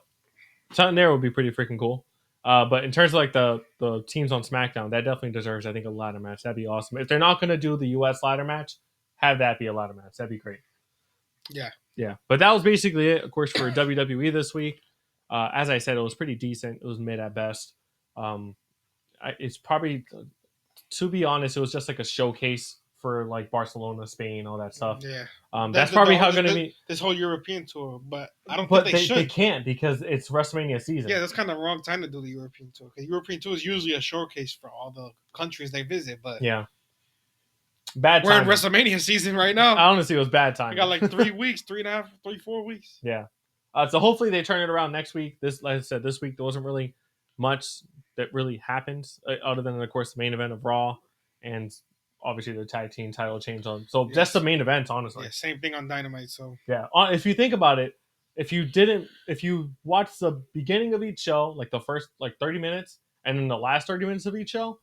something there would be pretty freaking cool. But in terms of like the teams on SmackDown, that definitely deserves, I think, a ladder match. That'd be awesome. If they're not going to do the U.S. ladder match, have that be a ladder match. That'd be great. Yeah. Yeah. But that was basically it, of course, for WWE this week. As I said, it was pretty decent. It was mid at best. It's probably, to be honest, it was just like a showcase for like Barcelona, Spain, all that stuff. Yeah. That's probably how going to be this whole European tour, but I don't but think they should. They can't because it's WrestleMania season. Yeah, that's kind of the wrong time to do the European tour because European tour is usually a showcase for all the countries they visit. But yeah, bad we're time. in WrestleMania season right now. Honestly, it was bad time. We got like 3 weeks, 4 weeks. Yeah. So hopefully they turn it around next week. Like I said, this week there wasn't really much that really happened other than, of course, the main event of Raw and obviously the tag team title change on. So Yes. Just the main event, honestly. Yeah, same thing on Dynamite. So yeah, if you think about it, if you watch the beginning of each show, like the first like 30 minutes, and then the last 30 minutes of each show,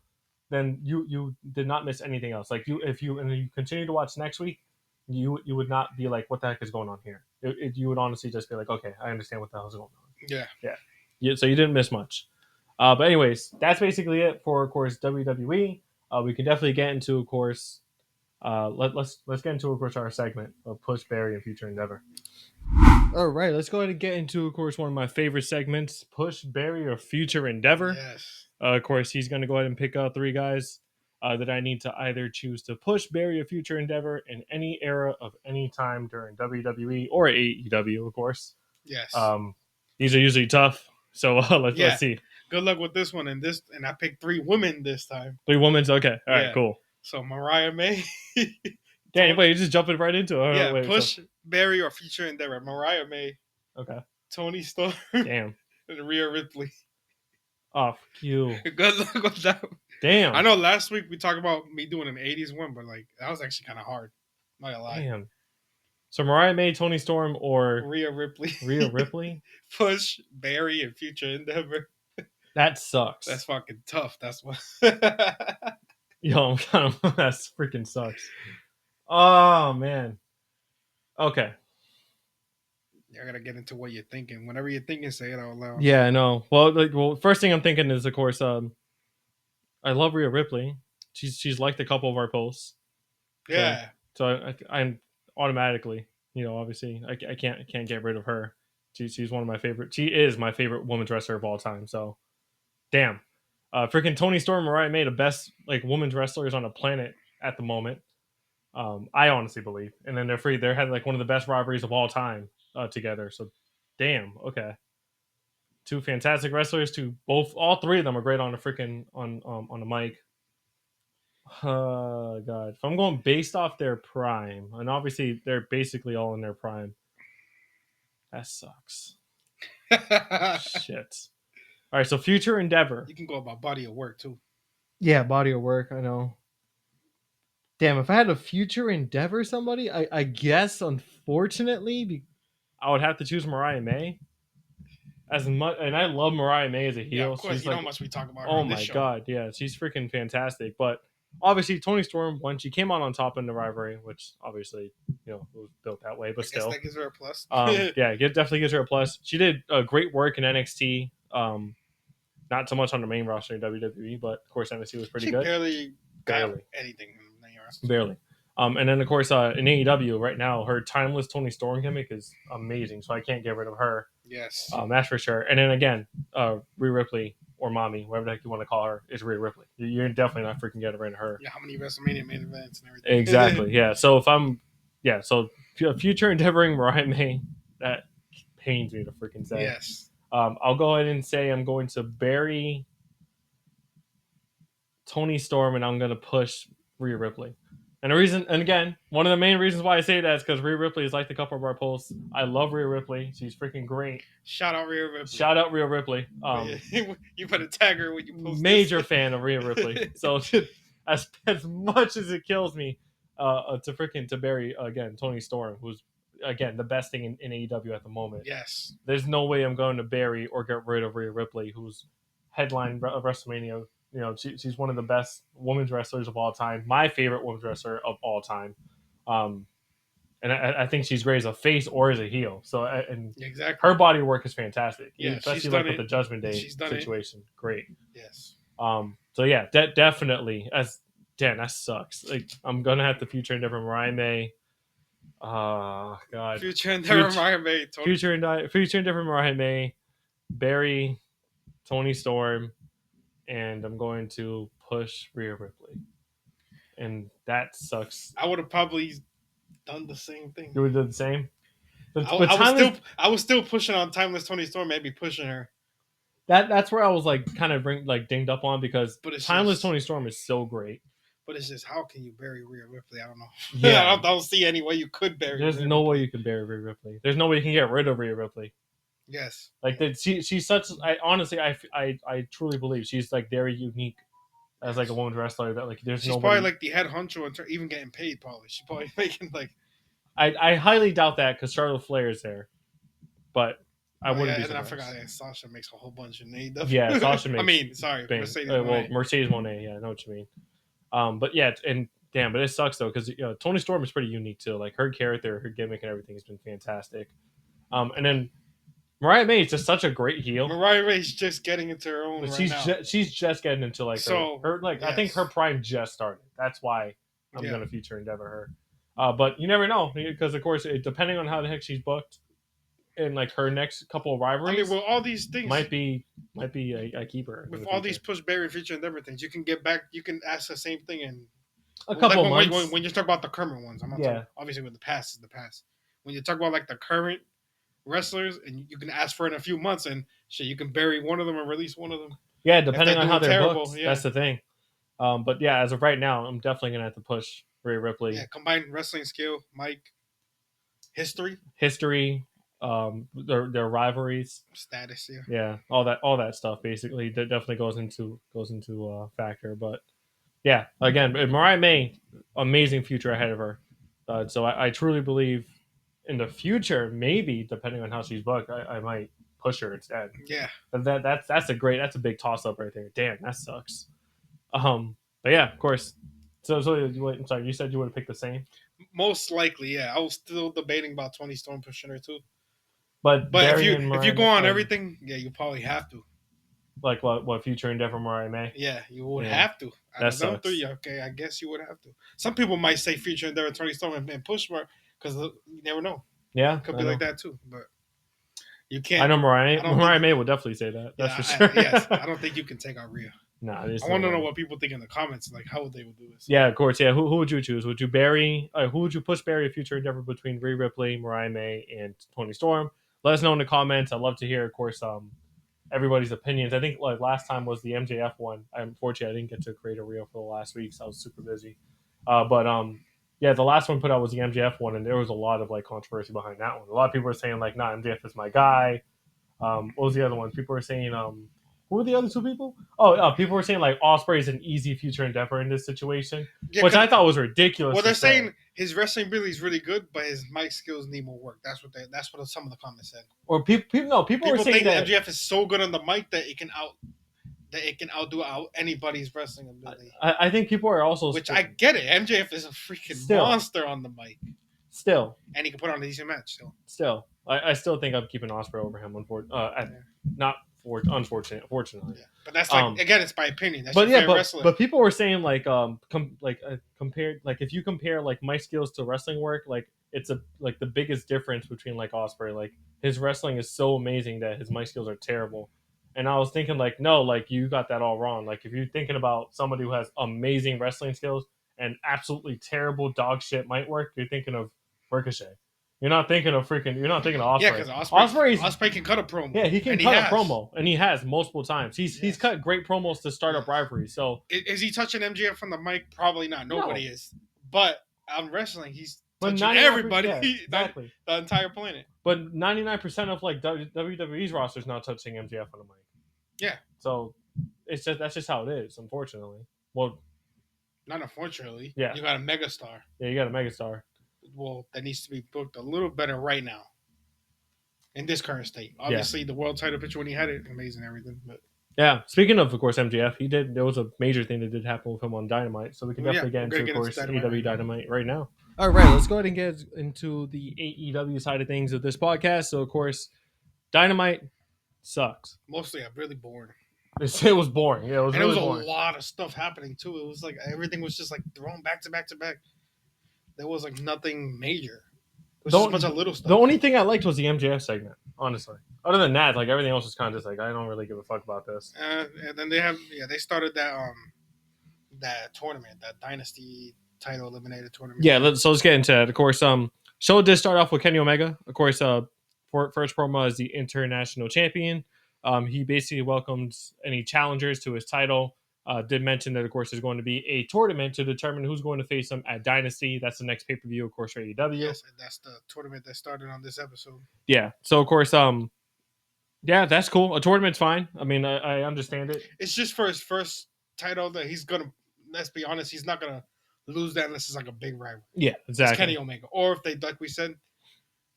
then you did not miss anything else. Like if you continue to watch next week, you would not be like, what the heck is going on here? You would honestly just be like, okay, I understand what the hell is going on. Yeah. So you didn't miss much. But anyways, that's basically it for, of course, WWE. We can definitely get into, of course, let's get into, of course, our segment of Push, Barry, and Future Endeavor. All right, let's go ahead and get into, of course, one of my favorite segments, Push, Barry, or Future Endeavor. yes, Of course, he's going to go ahead and pick out 3 guys that I need to either choose to push, bury, or future endeavor in any era of any time during WWE or AEW, of course. yes. These are usually tough, so let's see. Good luck with this one and I picked 3 women this time. 3 women's, okay. All right, Yeah. cool. So Mariah May. Damn, wait, you're just jumping right into it. Yeah, Wait, push, bury, or future endeavor. Mariah May, okay. Tony Storm, Damn. and Rhea Ripley. Oh, fuck you. Good luck with that. Damn. I know last week we talked about me doing an 80s one, but like that was actually kind of hard. Not gonna lie. Damn. So Mariah May, Tony Storm, or Rhea Ripley. Rhea Ripley? Push, Barry, and future endeavor. That sucks. That's fucking tough. That's what. Yo, I'm kind of that freaking sucks. Oh man. Okay. I gotta get into what you're thinking. Whenever you're thinking, say it out loud. Yeah, I know. Well, first thing I'm thinking is, of course, I love Rhea Ripley. She's liked a couple of our posts. Yeah. So I'm automatically, obviously, I can't get rid of her. She's one of my favorite. She is my favorite women's wrestler of all time. So, damn, freaking Toni Storm and Mariah May, the best like women's wrestlers on the planet at the moment. I honestly believe, and then they're had like one of the best rivalries of all time together. So, damn, okay. Two fantastic wrestlers. All three of them are great on the freaking on the mic. God, if I'm going based off their prime, and obviously they're basically all in their prime, that sucks. Shit. All right, so future endeavor. You can go about body of work too. Yeah, body of work. I know. Damn, if I had a future endeavor, somebody, I guess, unfortunately, I would have to choose Mariah May. As much, and I love Mariah May as a heel. Yeah, of course. She's you know like, how much we talk about her oh on this my show. god, yeah, she's freaking fantastic. But obviously, Toni Storm, when she came out on top in the rivalry, which obviously it was built that way, but I still, guess that gives her a plus. yeah, it definitely gives her a plus. She did great work in NXT. Not so much on the main roster in WWE, but of course NXT was pretty she good. barely Barely. got anything. Barely. And then of course in AEW right now, her timeless Toni Storm gimmick is amazing, so I can't get rid of her. Yes. That's for sure. And then again, Rhea Ripley or Mommy, whatever the heck you want to call her, is Rhea Ripley. You're definitely not freaking getting rid of her. Yeah, how many WrestleMania main events and everything? Exactly. Yeah. So so future endeavoring Mariah May, that pains me to freaking say. Yes. I'll go ahead and say I'm going to bury Toni Storm and I'm going to push Rhea Ripley. And the reason, and again, one of the main reasons why I say that is because Rhea Ripley is like a couple of our posts. I love Rhea Ripley. She's freaking great. Shout out Rhea Ripley. Shout out Rhea Ripley. You better tag her when you post major this. fan of Rhea Ripley. So as much as it kills me to bury again Toni Storm, who's again the best thing in AEW at the moment. Yes. There's no way I'm going to bury or get rid of Rhea Ripley, who's headline of WrestleMania. She's one of the best women's wrestlers of all time. My favorite women's wrestler of all time. And I think she's great as a face or as a heel. So exactly, her body work is fantastic. Yeah, especially like with the Judgment Day situation. Great. Yes. So yeah, definitely. Damn, that sucks. Like I'm gonna have to future endeavor Mariah May. Oh god. Future endeavor Mariah May. Future endeavor Mariah May. Barry, Toni Storm, and I'm going to push Rhea Ripley. And that sucks. I would have probably done the same thing. You would have done the same? I was still pushing on Timeless Toni Storm, maybe pushing her. That's where I was like kind of dinged up on because Timeless Toni Storm is so great. But it's just, how can you bury Rhea Ripley? I don't know. Yeah. I don't see any way you could bury There's Rhea no Ripley. way you can bury Rhea Ripley. There's no way you can get rid of Rhea Ripley. Yes. Like she's such. I truly believe she's like very unique as like a women's wrestler. That like there's she's nobody. Probably like the head honcho and even getting paid. Probably she's probably making like. I highly doubt that because Charlotte Flair is there, but I wouldn't be surprised. And I forgot that Sasha makes a whole bunch of AEW. Yeah, Sasha makes. I mean, sorry, Mercedes Moné. Yeah, I know what you mean. But yeah, and damn, but it sucks though because Toni Storm is pretty unique too. Like her character, her gimmick, and everything has been fantastic. And then Mariah May is just such a great heel. Mariah May's just getting into her own now. She's just getting into like her like yes. I think her prime just started. That's why I'm gonna future endeavor her. But you never know because of course depending on how the heck she's booked in like her next couple of rivalries. I mean, well, all these things might be a keeper with all these push Barry future endeavor things. You can get back. You can ask the same thing in a couple months. When you talk about the current ones, I'm not talking, obviously with the past is the past. When you talk about like the current wrestlers, and you can ask for it in a few months, and shit, you can bury one of them or release one of them. Yeah, depending on how they're booked. Yeah. That's the thing. But yeah, as of right now, I'm definitely gonna have to push Rhea Ripley. Yeah, combined wrestling skill, Mike, history, their rivalries, status, all that stuff basically that definitely goes into factor. But yeah, again, Mariah May, amazing future ahead of her. So I truly believe in the future, maybe depending on how she's booked, I might Pusher instead. Yeah. But that's a big toss up right there. Damn, that sucks. But yeah, of course. So I'm sorry, you said you would have picked the same, Most likely, yeah. I was still debating about Tony Storm pushing her too. but But Barry and if you Mariah go on May, everything, yeah, you probably have to. like what Future Endeavor Mariah May. Yeah, you would Yeah. have to. That Out of them sucks. three, okay, I guess you would have to. Some people might say Future Endeavor, Tony Storm, and push her because you never know. Yeah, It could I be know. like that too, but you can't. I know Mariah. I don't Mariah think- May will definitely say that. That's Yeah, for sure. yes, I don't think you can take out Rhea. Nah, I want to know what people think in the comments, like how they would do this. Yeah, of course. Yeah, who would you choose? Would you who would you push Barry Future Endeavor between Rhea Ripley, Mariah May, and Tony Storm? Let us know in the comments. I'd love to hear, of course, everybody's opinions. I think like last time was the MJF one. Unfortunately, I didn't get to create a reel for the last week, so I was super busy. But yeah, the last one put out was the MJF one, and there was a lot of like controversy behind that one. A lot of people were saying like, "Nah, MJF is my guy." What was the other one? People were saying, who were the other two people? People were saying like Ospreay is an easy Future Endeavor in this situation, Yeah, which I thought was ridiculous. Well, they're to say. saying his wrestling ability is really good, but his mic skills need more work. That's what some of the comments said. Or people were saying think that MJF is so good on the mic that it can outdo anybody's wrestling ability. I think people are also Which I get it. MJF is a freaking monster on the mic. Still, and he can put on a decent match. Still, I still think I'm keeping Ospreay over him. Unfortunately. Yeah. But that's like again, it's my opinion. That's but people were saying like compared like if you compare like my skills to wrestling work, like it's like the biggest difference between like Ospreay. Like his wrestling is so amazing that his mic skills are terrible. And I was thinking like no, like you got that all wrong. Like if you're thinking about somebody who has amazing wrestling skills and absolutely terrible dog shit mic work, you're thinking of Ricochet. You're not thinking of Ospreay. Yeah, because Ospreay can cut a promo. Yeah, he can cut a promo, and he has multiple times. He's cut great promos to start up rivalries. So is he touching MJF from the mic? Probably not. Nobody is. But on wrestling, he's touching everybody. Yeah, exactly. The entire planet. But 99% of like WWE's roster is not touching MJF on the mic. Yeah. So that's just how it is, unfortunately. Well, not unfortunately. Yeah. You got a megastar. Yeah, you got a megastar. Well, that needs to be booked a little better right now. In this current state. Obviously, the world title picture when he had it, amazing everything. But yeah, speaking of course, MJF, there was a major thing that did happen with him on Dynamite, so we can definitely get into, of course, AEW Dynamite right now. All right, let's go ahead and get into the AEW side of things of this podcast. So, of course, Dynamite sucks. Mostly, I'm really bored. It was boring. Yeah, it was and really it was boring. A lot of stuff happening, too. It was like everything was just like thrown back to back to back. There was like nothing major. It was just a bunch of little stuff. The only thing I liked was the MJF segment, honestly. Other than that, like everything else was kind of just like I don't really give a fuck about this. And then they started that tournament, that Dynasty title eliminator tournament. Yeah, so let's get into that. Of course, show did start off with Kenny Omega. Of course, first promo as the international champion. He basically welcomed any challengers to his title. Did mention that, of course, there's going to be a tournament to determine who's going to face him at Dynasty. That's the next pay-per-view, of course, for AEW. Yes, and that's the tournament that started on this episode. Yeah, so, of course, yeah, that's cool. A tournament's fine. I mean, I understand it. It's just for his first title that he's going to, let's be honest, he's not going to lose that unless it's like a big rival. Yeah, exactly. It's Kenny Omega. Or if they, like we said,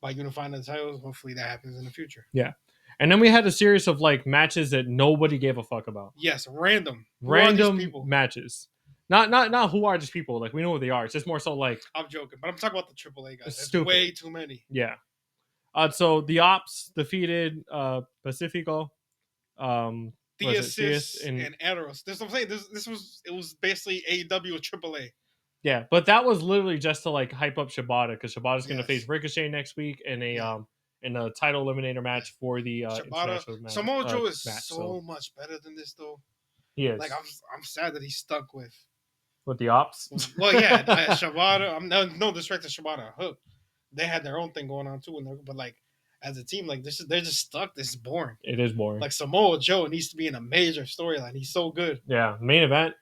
by unifying the titles, hopefully that happens in the future. Yeah. And then we had a series of like matches that nobody gave a fuck about. Yes, random matches. Not who are these people? Like we know who they are. It's just more so like I'm joking, but I'm talking about the AAA guys. There's stupid. Way too many. Yeah. So the Ops defeated Pacifico, Theasis and Eros. This is what I'm saying. It was basically AEW with AAA. Yeah, but that was literally just to like hype up Shibata because Shibata's going to face Ricochet next week in a title eliminator match for the Shibata. Samoa Joe is so much better than this though. He is. Like I'm sad that he's stuck with the Ops. Well, yeah, Shibata. I'm no disrespect to Shibata. Hook. They had their own thing going on too, but like as a team, like they're just stuck. This is boring. It is boring. Like Samoa Joe needs to be in a major storyline. He's so good. Yeah, main event.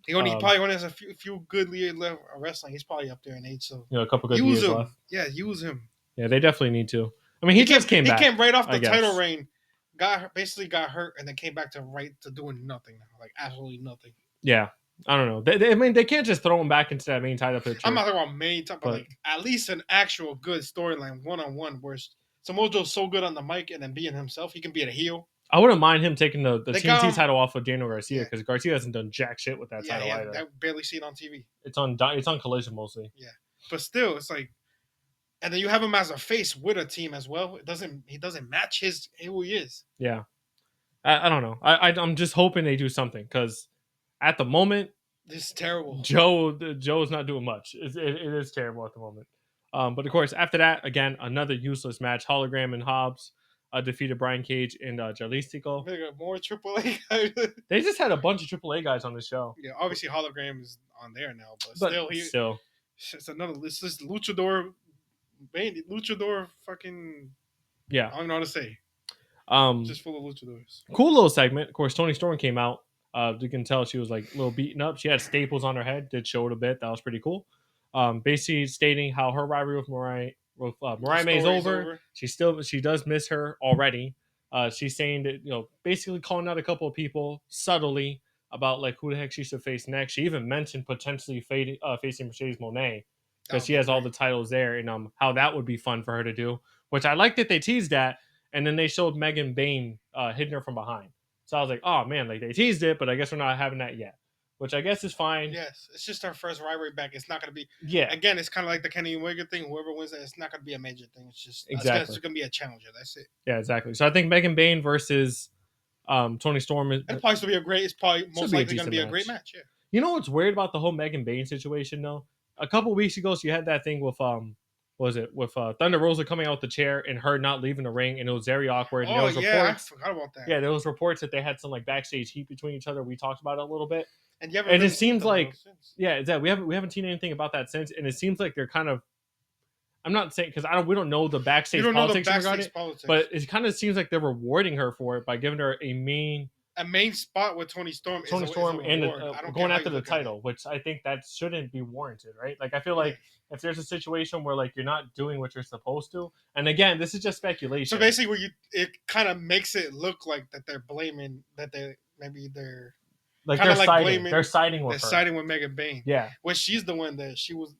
He probably only has a few good years left wresling. He's probably up there in age. So a couple good years left. Yeah, use him. Yeah, they definitely need to. I mean, he just came back. He came right off the title reign, got hurt, and then came back to doing nothing now, like absolutely nothing. Yeah, I don't know. They can't just throw him back into that main title picture. I'm not talking about main title, but like at least an actual good storyline, one-on-one, where Samoa Joe's so good on the mic and then being himself, he can be a heel. I wouldn't mind him taking the They got TNT him- title off of Daniel Garcia Yeah. because Garcia hasn't done jack shit with that Yeah, title either. I barely see it on TV. It's on Collision mostly. Yeah, but still, it's like, and then you have him as a face with a team as well. He doesn't match who he is. Yeah, I don't know. I'm just hoping they do something because at the moment, This is terrible. Joe is not doing much. It is terrible at the moment. But of course, after that, again, another useless match. Hologram and Hobbs defeated Brian Cage and Jalistico. They got more AAA guys. They just had a bunch of AAA guys on the show. Yeah, obviously Hologram is on there now, but Still, it's another. This is Luchador, fucking. yeah. I don't know how to say. Just full of luchadors. Cool little segment. Of course, Toni Storm came out. You can tell she was like a little beaten up. She had staples on her head. Did show it a bit. That was pretty cool. Basically stating how her rivalry with Mariah May is over. She does miss her already. She's saying that basically calling out a couple of people subtly about like who the heck she should face next. She even mentioned potentially facing Mercedes Moné because she has all the titles there, and how that would be fun for her to do. Which I like that they teased that, and then they showed Megan Bayne hitting her from behind. So I was like, oh man, like they teased it, but I guess we're not having that yet, which I guess is fine. Yes, it's just our first rivalry back. It's not going to be. Yeah. Again, it's kind of like the Kenny Omega thing. Whoever wins that, it's not going to be a major thing. It's just Exactly. It's going to be a challenger. That's it. Yeah, exactly. So I think Megan Bayne versus Toni Storm is. It'll probably still be a great. It's probably most likely going to be a match. great match. Yeah. You know what's weird about the whole Megan Bayne situation though? A couple weeks ago, she had that thing with Thunder Rosa coming out with the chair and her not leaving the ring, and it was very awkward. And Oh there was yeah, reports, I forgot about that. Yeah, there was reports that they had some like backstage heat between each other. We talked about it a little bit, and it seems like we haven't seen anything about that since, and it seems like they're kind of. I'm not saying because we don't know the backstage politics regarding it, but it kind of seems like they're rewarding her for it by giving her a main spot with Toni Storm. And going after the title, which I think that shouldn't be warranted, right? Like I feel like if there's a situation where like you're not doing what you're supposed to, and again, this is just speculation. So basically, it kind of makes it look like that they're blaming that they're siding with her. Siding with Megan Bayne. Yeah, which she's the one that she was.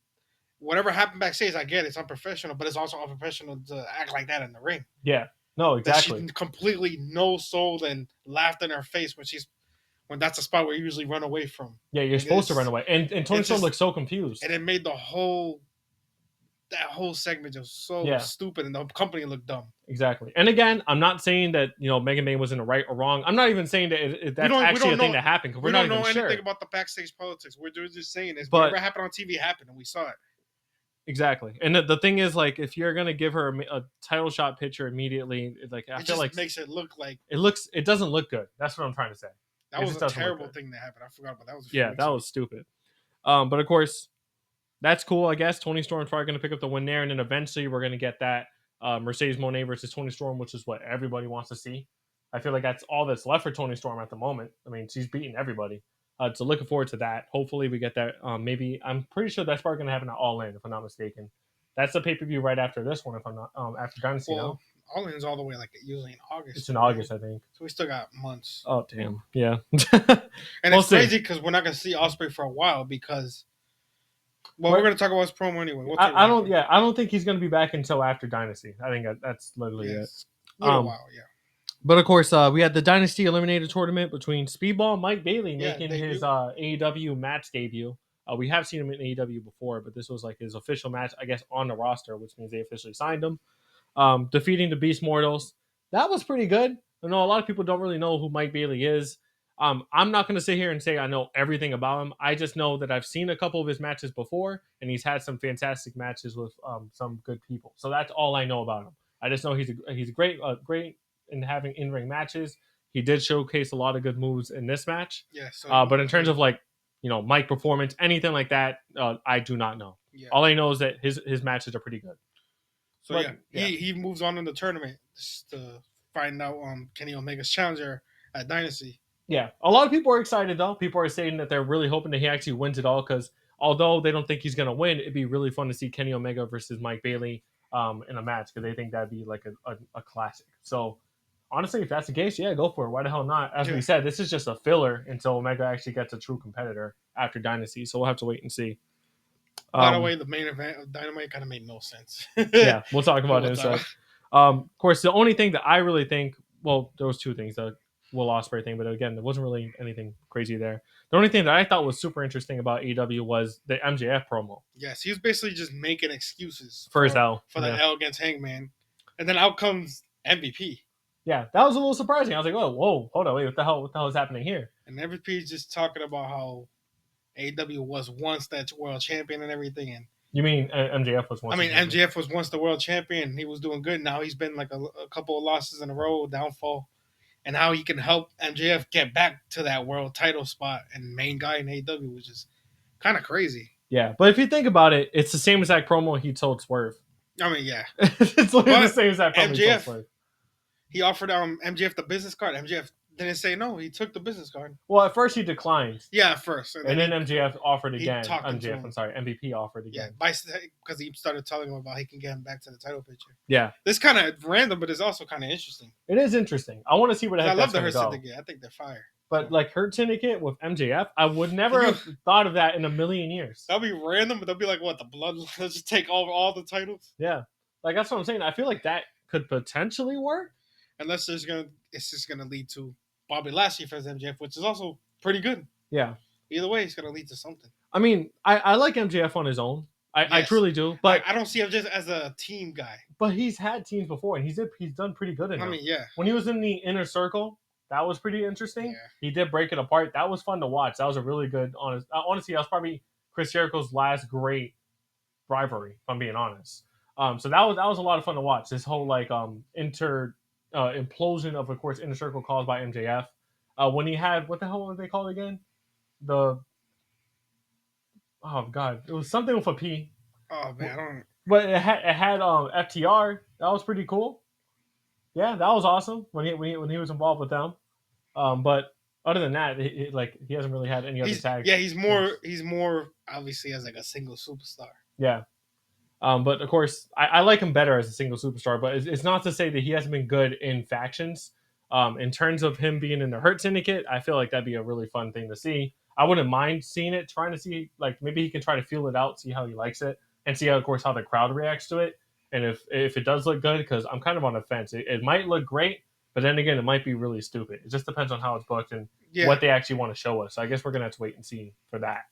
Whatever happened backstage, I get it's unprofessional, but it's also unprofessional to act like that in the ring. Yeah, no, exactly. That she completely no sold and laughed in her face when that's a spot where you usually run away from. Yeah, you're supposed to run away, and Toni Storm looked so confused, and it made that whole segment just so stupid, and the company looked dumb. Exactly. And again, I'm not saying that Megan Bayne was in the right or wrong. I'm not even saying that that's actually a thing that happened because we don't know anything about the backstage politics. We're just saying this. Whatever happened on TV happened, and we saw it. Exactly, and the thing is, like, if you're gonna give her a title shot picture immediately, like I feel like makes it look like it doesn't look good. That's what I'm trying to say. That was a terrible thing that happened. I forgot about that. Was stupid. But of course, that's cool. I guess Toni Storm's probably gonna pick up the win there, and then eventually we're gonna get that Mercedes Moné versus Toni Storm, which is what everybody wants to see. I feel like that's all that's left for Toni Storm at the moment. I mean, she's beating everybody. So looking forward to that. Hopefully we get that. Maybe I'm pretty sure that's probably going to happen at All In, if I'm not mistaken. That's the pay-per-view right after this one, if I'm not after Dynasty. Well, All In's all the way usually in August. It's in August, I think. So we still got months. Oh damn, yeah. And it's crazy because we're not going to see Ospreay for a while because. Well, we're going to talk about his promo anyway. I don't think he's going to be back until after Dynasty. I think that's literally it. A little while, yeah. But of course, we had the Dynasty Eliminator Tournament between Speedball and Mike Bailey making his AEW match debut. We have seen him in AEW before, but this was like his official match, I guess, on the roster, which means they officially signed him. Defeating the Beast Mortals. That was pretty good. I know a lot of people don't really know who Mike Bailey is. I'm not going to sit here and say I know everything about him. I just know that I've seen a couple of his matches before, and he's had some fantastic matches with some good people. So that's all I know about him. I just know he's a great in having in-ring matches. He did showcase a lot of good moves in this match. Yeah. So but in terms of like, mic performance, anything like that, I do not know. Yeah. All I know is that his matches are pretty good. So he moves on in the tournament to find out Kenny Omega's challenger at Dynasty. Yeah. A lot of people are excited though. People are saying that they're really hoping that he actually wins it all because although they don't think he's going to win, it'd be really fun to see Kenny Omega versus Mike Bailey in a match because they think that'd be like a classic. So honestly, if that's the case, yeah, go for it. Why the hell not? As we said, this is just a filler until Omega actually gets a true competitor after Dynasty. So we'll have to wait and see. By the way, the main event of Dynamite kind of made no sense. Yeah, we'll talk about it in a sec. Of course, the only thing that I really think, well, there was two things, the Will Ospreay thing, but again, there wasn't really anything crazy there. The only thing that I thought was super interesting about AEW was the MJF promo Yes, he was basically just making excuses for his L. for the L against Hangman, and then out comes MVP. Yeah, that was a little surprising. I was like, oh, whoa, hold on, wait, what the hell is happening here? And MVP is just talking about how AEW was once that world champion and everything. And You mean MJF was once? MJF was once the world champion. He was doing good. Now he's been like a couple of losses in a row, downfall. And how he can help MJF get back to that world title spot and main guy in AEW, which is kind of crazy. Yeah, but if you think about it, it's the same exact promo he told Swerve. I mean, yeah. It's literally the same exact promo he told Swerve. He offered MJF the business card. MJF didn't say no. He took the business card. Well, at first he declined. Yeah, at first. And then MJF offered again. MVP offered again. Yeah, because he started telling him about he can get him back to the title picture. Yeah. This kind of random, but it's also kind of interesting. It is interesting. I want to see where the heck that's going to go. I love the Hurt Syndicate. I think they're fire. But like Hurt Syndicate with MJF, I would never have thought of that in a million years. That'll be random, but they'll be like, what, the blood? Let's just take all the titles? Yeah. Like, that's what I'm saying. I feel like that could potentially work. Unless it's just gonna lead to Bobby Lashley versus MJF, which is also pretty good. Yeah. Either way, it's gonna lead to something. I mean, I like MJF on his own. I truly do. But I don't see him just as a team guy. But he's had teams before, and he's done pretty good in them. I mean, yeah. When he was in the Inner Circle, that was pretty interesting. Yeah. He did break it apart. That was fun to watch. That was a really good, honestly, that was probably Chris Jericho's last great rivalry, if I'm being honest. So that was a lot of fun to watch. This whole like implosion of course, Inner Circle caused by MJF. When he had, what the hell was they called again? Oh god, it was something with a P. Oh man, I don't. But it had FTR. That was pretty cool. Yeah, that was awesome when he was involved with them. But other than that, he hasn't really had any other tags. Yeah, he's more obviously as like a single superstar. Yeah. But of course, I like him better as a single superstar. But it's not to say that he hasn't been good in factions. In terms of him being in the Hurt Syndicate, I feel like that'd be a really fun thing to see. I wouldn't mind seeing it, trying to see, like, maybe he can try to feel it out, see how he likes it, and see, of course, how the crowd reacts to it. And if it does look good, because I'm kind of on the fence. It might look great, but then again, it might be really stupid. It just depends on how it's booked and what they actually want to show us. So I guess we're going to have to wait and see for that.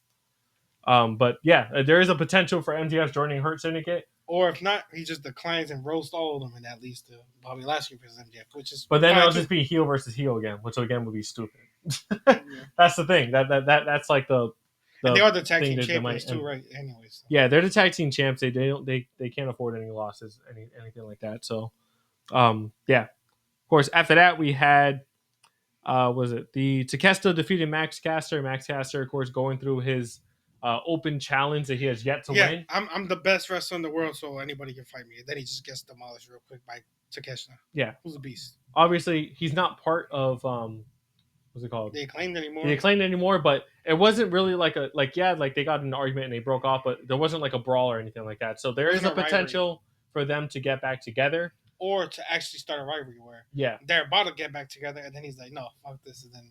But yeah, there is a potential for MJF joining Hurt Syndicate. Or if not, he just declines and roasts all of them, and that leads to Bobby Lashley versus MJF, which is. But then it'll just be heel versus heel again, which again would be stupid. That's the thing. That's like the. And they are the tag team champions too, right? Anyways. So. Yeah, they're the tag team champs. They can't afford any losses, anything like that. So, yeah. Of course, after that we had, was it the Takeshita defeated Max Caster? Max Caster, of course, going through his open challenge that he has yet to win. I'm the best wrestler in the world, so anybody can fight me. And then he just gets demolished real quick by Takeshita. Yeah, who's a beast. Obviously, he's not part of what's it called? The Acclaimed anymore, but it wasn't really like they got in an argument and they broke off, but there wasn't like a brawl or anything like that. So there is a potential for them to get back together. Or to actually start a rivalry where they're about to get back together, and then he's like, no, fuck this, and then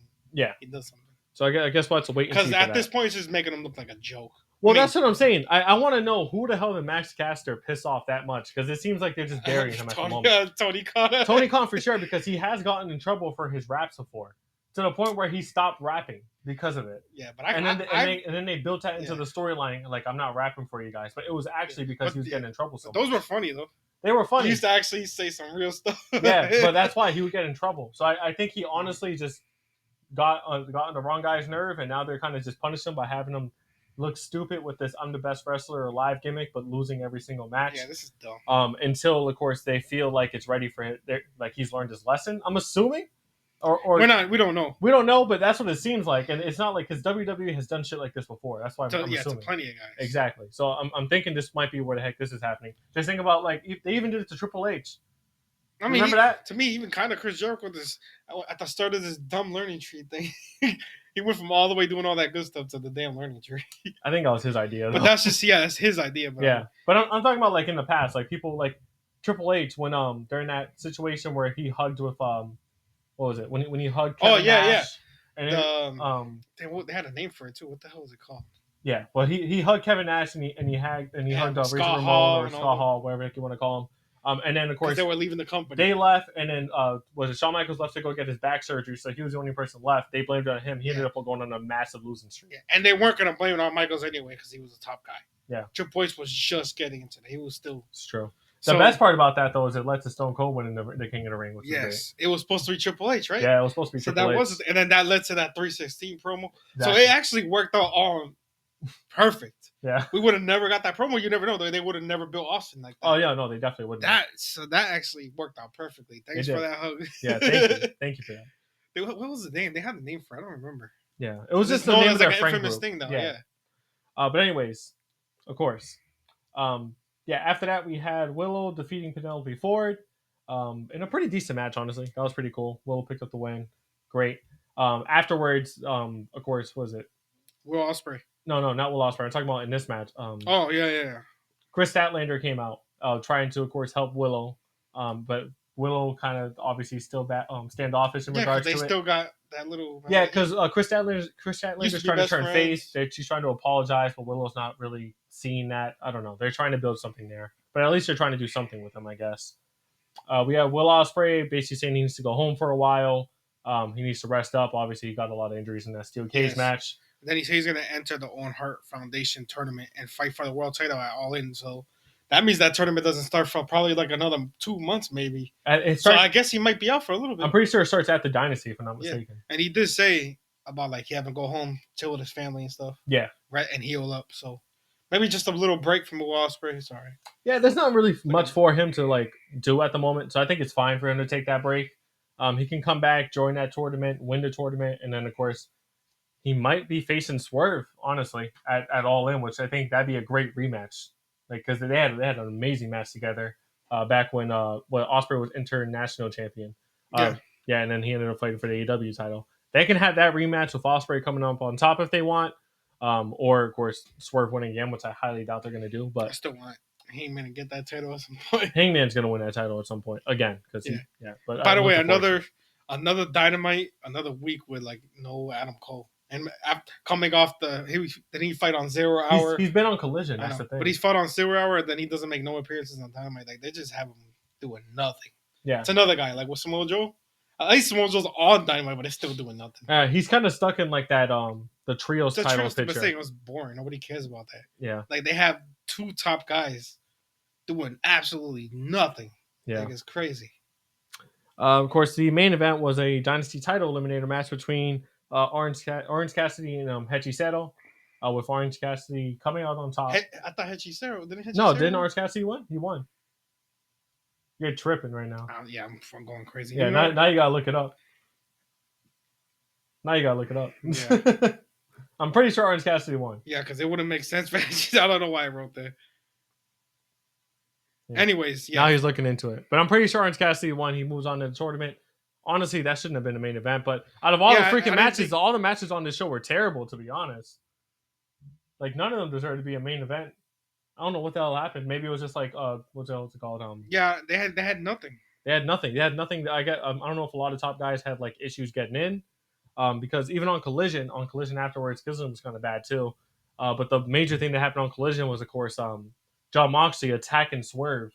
he does something. So I guess we'll have to wait and see. Because at this point, it's just making him look like a joke. Well, that's what I'm saying. I want to know who the hell did Max Caster piss off that much, because it seems like they're just burying him at the moment. Tony Khan. Tony Khan for sure, because he has gotten in trouble for his raps before, to the point where he stopped rapping because of it. Yeah, but then they built that into the storyline, like, I'm not rapping for you guys, but it was actually because he was getting in trouble. So those were funny though. They were funny. He used to actually say some real stuff. Yeah, but that's why he would get in trouble. So I think he honestly just got on the wrong guy's nerve, and now they're kind of just punishing him by having him look stupid with this "I'm the best wrestler alive" gimmick, but losing every single match. Yeah, this is dumb. Until of course they feel like it's ready for him, like he's learned his lesson. I'm assuming, or we don't know. We don't know, but that's what it seems like, and it's not like because WWE has done shit like this before. That's why I'm assuming. To plenty of guys. Exactly. So I'm thinking this might be where the heck this is happening. Just think about like they even did it to Triple H. I mean, remember that? To me, even kind of Chris Jericho, at the start of this dumb learning tree thing, he went from all the way doing all that good stuff to the damn learning tree. I think that was his idea. But that's just, that's his idea. But but I'm talking about like in the past, like people like Triple H when during that situation where he hugged with what was it when he hugged Kevin Nash, and they had a name for it too. What the hell is it called? Yeah, well he hugged Kevin Nash and he hugged Razor Ramon or Scott Hall, whatever you want to call him. And then of Because course they were leaving the company. they left, and then was it Shawn Michaels left to go get his back surgery, so he was the only person left. They blamed it on him. He ended up going on a massive losing streak. Yeah. And they weren't going to blame it on Michaels anyway because he was a top guy. Yeah. Triple H was just getting into it. He was still. It's true. The best part about that, though, is it led to Stone Cold winning the King of the Ring, which was great. It was supposed to be Triple H, right? Yeah, it was supposed to be Triple H. And then that led to that 316 promo. Exactly. So it actually worked out all perfect. Yeah. We would have never got that promo. You never know. They would have never built Austin like that. Oh, yeah, no, they definitely wouldn't. That actually worked out perfectly. Thanks for that hug. Yeah, thank you. Thank you for that. What was the name? They had a name for it. I don't remember. Yeah, it was just the name of their friend infamous group. thing, though. Yeah. But anyways, of course. After that, we had Willow defeating Penelope Ford in a pretty decent match, honestly. That was pretty cool. Willow picked up the win. Great. Afterwards, of course, was it? Will Ospreay. No, not Will Ospreay. I'm talking about in this match. Yeah. Chris Statlander came out trying to, of course, help Willow. But Willow kind of obviously still standoffish in regards to it. they still got that little... Yeah, because Chris Statlander's trying to turn face. She's trying to apologize, but Willow's not really seeing that. I don't know. They're trying to build something there. But at least they're trying to do something with him, I guess. We have Will Ospreay basically saying he needs to go home for a while. He needs to rest up. Obviously, he got a lot of injuries in that steel cage match. Then he says he's going to enter the Owen Hart Foundation tournament and fight for the world title at All In. So that means that tournament doesn't start for probably like another 2 months, maybe. So I guess he might be out for a little bit. I'm pretty sure it starts at the Dynasty, if I'm not mistaken. Yeah. And he did say about like he having to go home, chill with his family and stuff. Yeah. Right, and heal up. So maybe just a little break from Will Ospreay. Sorry. Yeah, there's not really much for him to like do at the moment. So I think it's fine for him to take that break. He can come back, join that tournament, win the tournament, and then of course he might be facing Swerve, honestly, at All In, which I think that'd be a great rematch. Like, because they had an amazing match together back when Ospreay was international champion. And then he ended up fighting for the AEW title. They can have that rematch with Ospreay coming up on top if they want, or of course Swerve winning again, which I highly doubt they're going to do. But I still want Hangman to get that title at some point. Hangman's going to win that title at some point again, because But by the way, another Dynamite, another week with like no Adam Cole. And coming off he fight on 0 Hour. He's been on Collision. That's the thing. But he's fought on 0 Hour. Then he doesn't make no appearances on Dynamite. Like they just have him doing nothing. Yeah, it's another guy like with Samoa Joe. At least Samoa Joe's on Dynamite, but it's still doing nothing. He's kind of stuck in like that the trios title picture. It was boring. Nobody cares about that. Yeah, like they have 2 top guys doing absolutely nothing. Yeah, like it's crazy. Of course, the main event was a Dynasty title eliminator match between Orange Cassidy and Hechicero, with Orange Cassidy coming out on top. I thought Hechicero didn't. Didn't Orange Cassidy win? He won. You're tripping right now. I'm going crazy. Yeah, now you gotta look it up. Yeah. I'm pretty sure Orange Cassidy won. Yeah, because it wouldn't make sense for Hechicero. I don't know why I wrote that. Yeah. Anyways, now he's looking into it, but I'm pretty sure Orange Cassidy won. He moves on to the tournament. Honestly, that shouldn't have been the main event, but out of all the freaking matches, all the matches on this show were terrible, to be honest. Like, none of them deserve to be a main event. I don't know what the hell happened. Maybe it was just like, what's it called? They had nothing. They had nothing. I don't know if a lot of top guys had like issues getting in, because even on Collision afterwards, Collision was kind of bad too. But the major thing that happened on Collision was, of course, John Moxley attacking Swerve.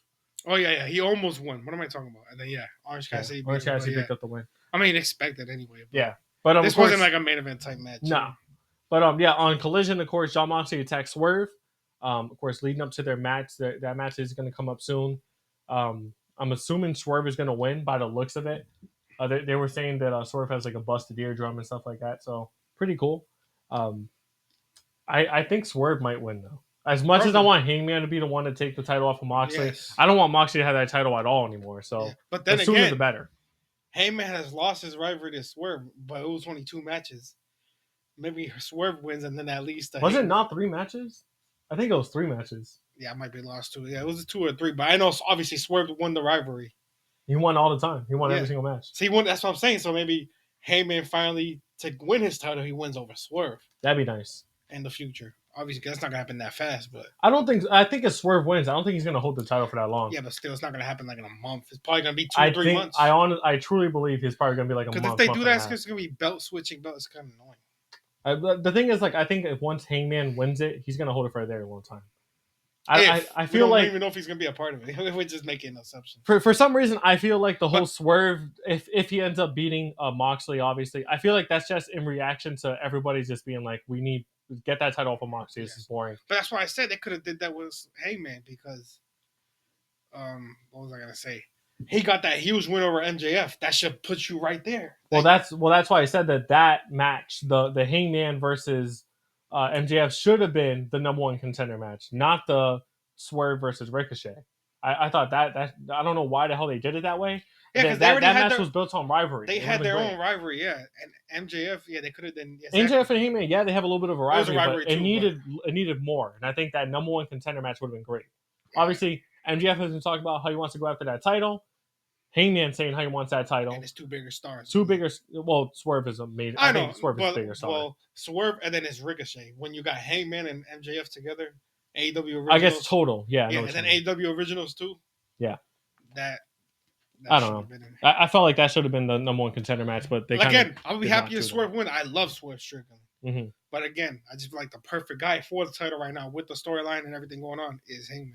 Oh yeah, he almost won. What am I talking about? And then Orange Cassidy. Orange Cassidy picked up the win. I mean, expected anyway. But this wasn't like a main event type match. No, but on Collision, of course, John Moxley attacked Swerve. Of course, leading up to their match, that match is going to come up soon. I'm assuming Swerve is going to win by the looks of it. They were saying that Swerve has like a busted eardrum and stuff like that, so pretty cool. I think Swerve might win though. As much as I want Hangman to be the one to take the title off of Moxley, I don't want Moxley to have that title at all anymore. So, but then the sooner the better. Hangman has lost his rivalry to Swerve, but it was only 2 matches. Maybe Swerve wins, and then at least was it not 3 matches? I think it was 3 matches. Yeah, I might be lost too. Yeah, it was 2 or 3, but I know obviously Swerve won the rivalry. He won all the time. He won every single match. So he won. That's what I'm saying. So maybe Hangman finally to win his title, he wins over Swerve. That'd be nice in the future. Obviously, that's not gonna happen that fast, but I think if Swerve wins, I don't think he's gonna hold the title for that long. Yeah, but still, it's not gonna happen like in a month. It's probably gonna be 2 or 3 months. I truly believe he's probably gonna be like a month. Because if they do that, it's gonna be belt switching. Belt is kind of annoying. The thing is, like, I think if once Hangman wins it, he's gonna hold it for a very long time. I feel we like don't even know if he's gonna be a part of it. We're just making an assumption. for some reason I feel like the whole swerve, if he ends up beating Moxley, obviously, I feel like that's just in reaction to everybody just being like, we need to get that title off of Moxley. This is boring. But that's why I said they could have did that with Hangman because what was I gonna say? He got that huge win over MJF. That should put you right there. Well, that's why I said that match, the Hangman versus MJF, should have been the number one contender match, not the Swerve versus Ricochet. I thought that I don't know why the hell they did it that way. Yeah, because that match was built on rivalry. They had their own rivalry, yeah. And MJF, yeah, they could have done. Exactly. MJF and Hangman, yeah, they have a little bit of a rivalry, but too, it needed more. And I think that number one contender match would have been great. Yeah. Obviously, MJF has been talking about how he wants to go after that title. Hangman saying how he wants that title. And it's two bigger stars. Well, Swerve is amazing. I think Swerve is a bigger star. Well, Swerve and then it's Ricochet. When you got Hangman and MJF together, AEW originals. I guess total, yeah. Yeah, and then AEW originals too. Yeah. That I don't know. I felt like that should have been the number one contender match, but they I'll be happy if Swerve win. I love Swerve Strickland. Mm-hmm. But again, I just feel like the perfect guy for the title right now with the storyline and everything going on is Hangman.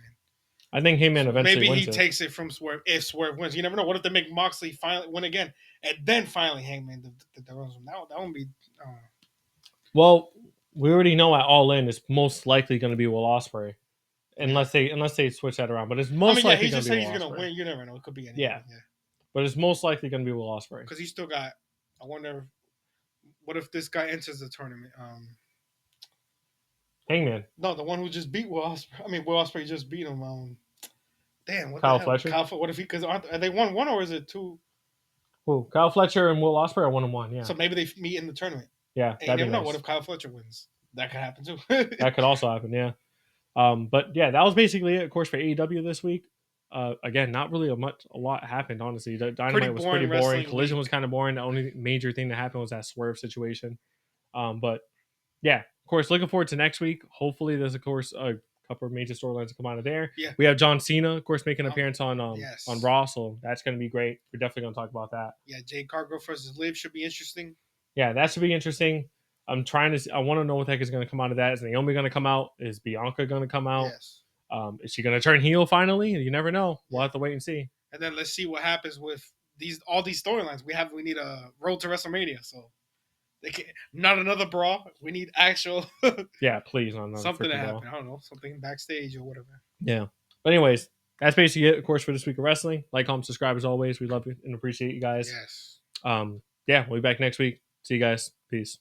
I think Heyman eventually maybe wins he takes it from Swerve if Swerve wins. You never know. What if they make Moxley finally win again and then finally Hangman that won't be. Well, we already know at All In it's most likely going to be Will Ospreay, unless they switch that around. But it's most likely going to be Will Ospreay. He's going to win. You never know. It could be anything. Yeah. But it's most likely going to be Will Ospreay because he's still got. I wonder, what if this guy enters the tournament? Hangman. No, the one who just beat Will Ospreay. I mean, Will Ospreay just beat him. Damn, what Kyle Fletcher. What if he? Because are they 1-1 or is it 2? Who? Kyle Fletcher and Will Ospreay are 1-1. Yeah. So maybe they meet in the tournament. Yeah, and you never know. What if Kyle Fletcher wins? That could happen too. That could also happen. Yeah. But yeah, that was basically it, of course, for AEW this week. Again, not really a lot happened, honestly. Dynamite was pretty boring. Collision was kind of boring. The only major thing that happened was that Swerve situation. But yeah, of course, looking forward to next week. Hopefully, there's of course a couple of major storylines to come out of there. Yeah. We have John Cena, of course, making an appearance on Raw, so that's going to be great. We're definitely going to talk about that. Yeah, Jade Cargill versus Liv should be interesting. Yeah, that should be interesting. I want to know what the heck is going to come out of that. Is Naomi going to come out? Is Bianca going to come out? Yes. Is she going to turn heel finally? You never know. We'll have to wait and see. And then let's see what happens with all these storylines. We need a road to WrestleMania. So not another brawl. We need actual. Yeah, please. Not something to happen. I don't know. Something backstage or whatever. Yeah. But anyways, that's basically it, of course, for this week of wrestling. Like, comment, subscribe as always. We love you and appreciate you guys. Yes. Yeah, we'll be back next week. See you guys. Peace.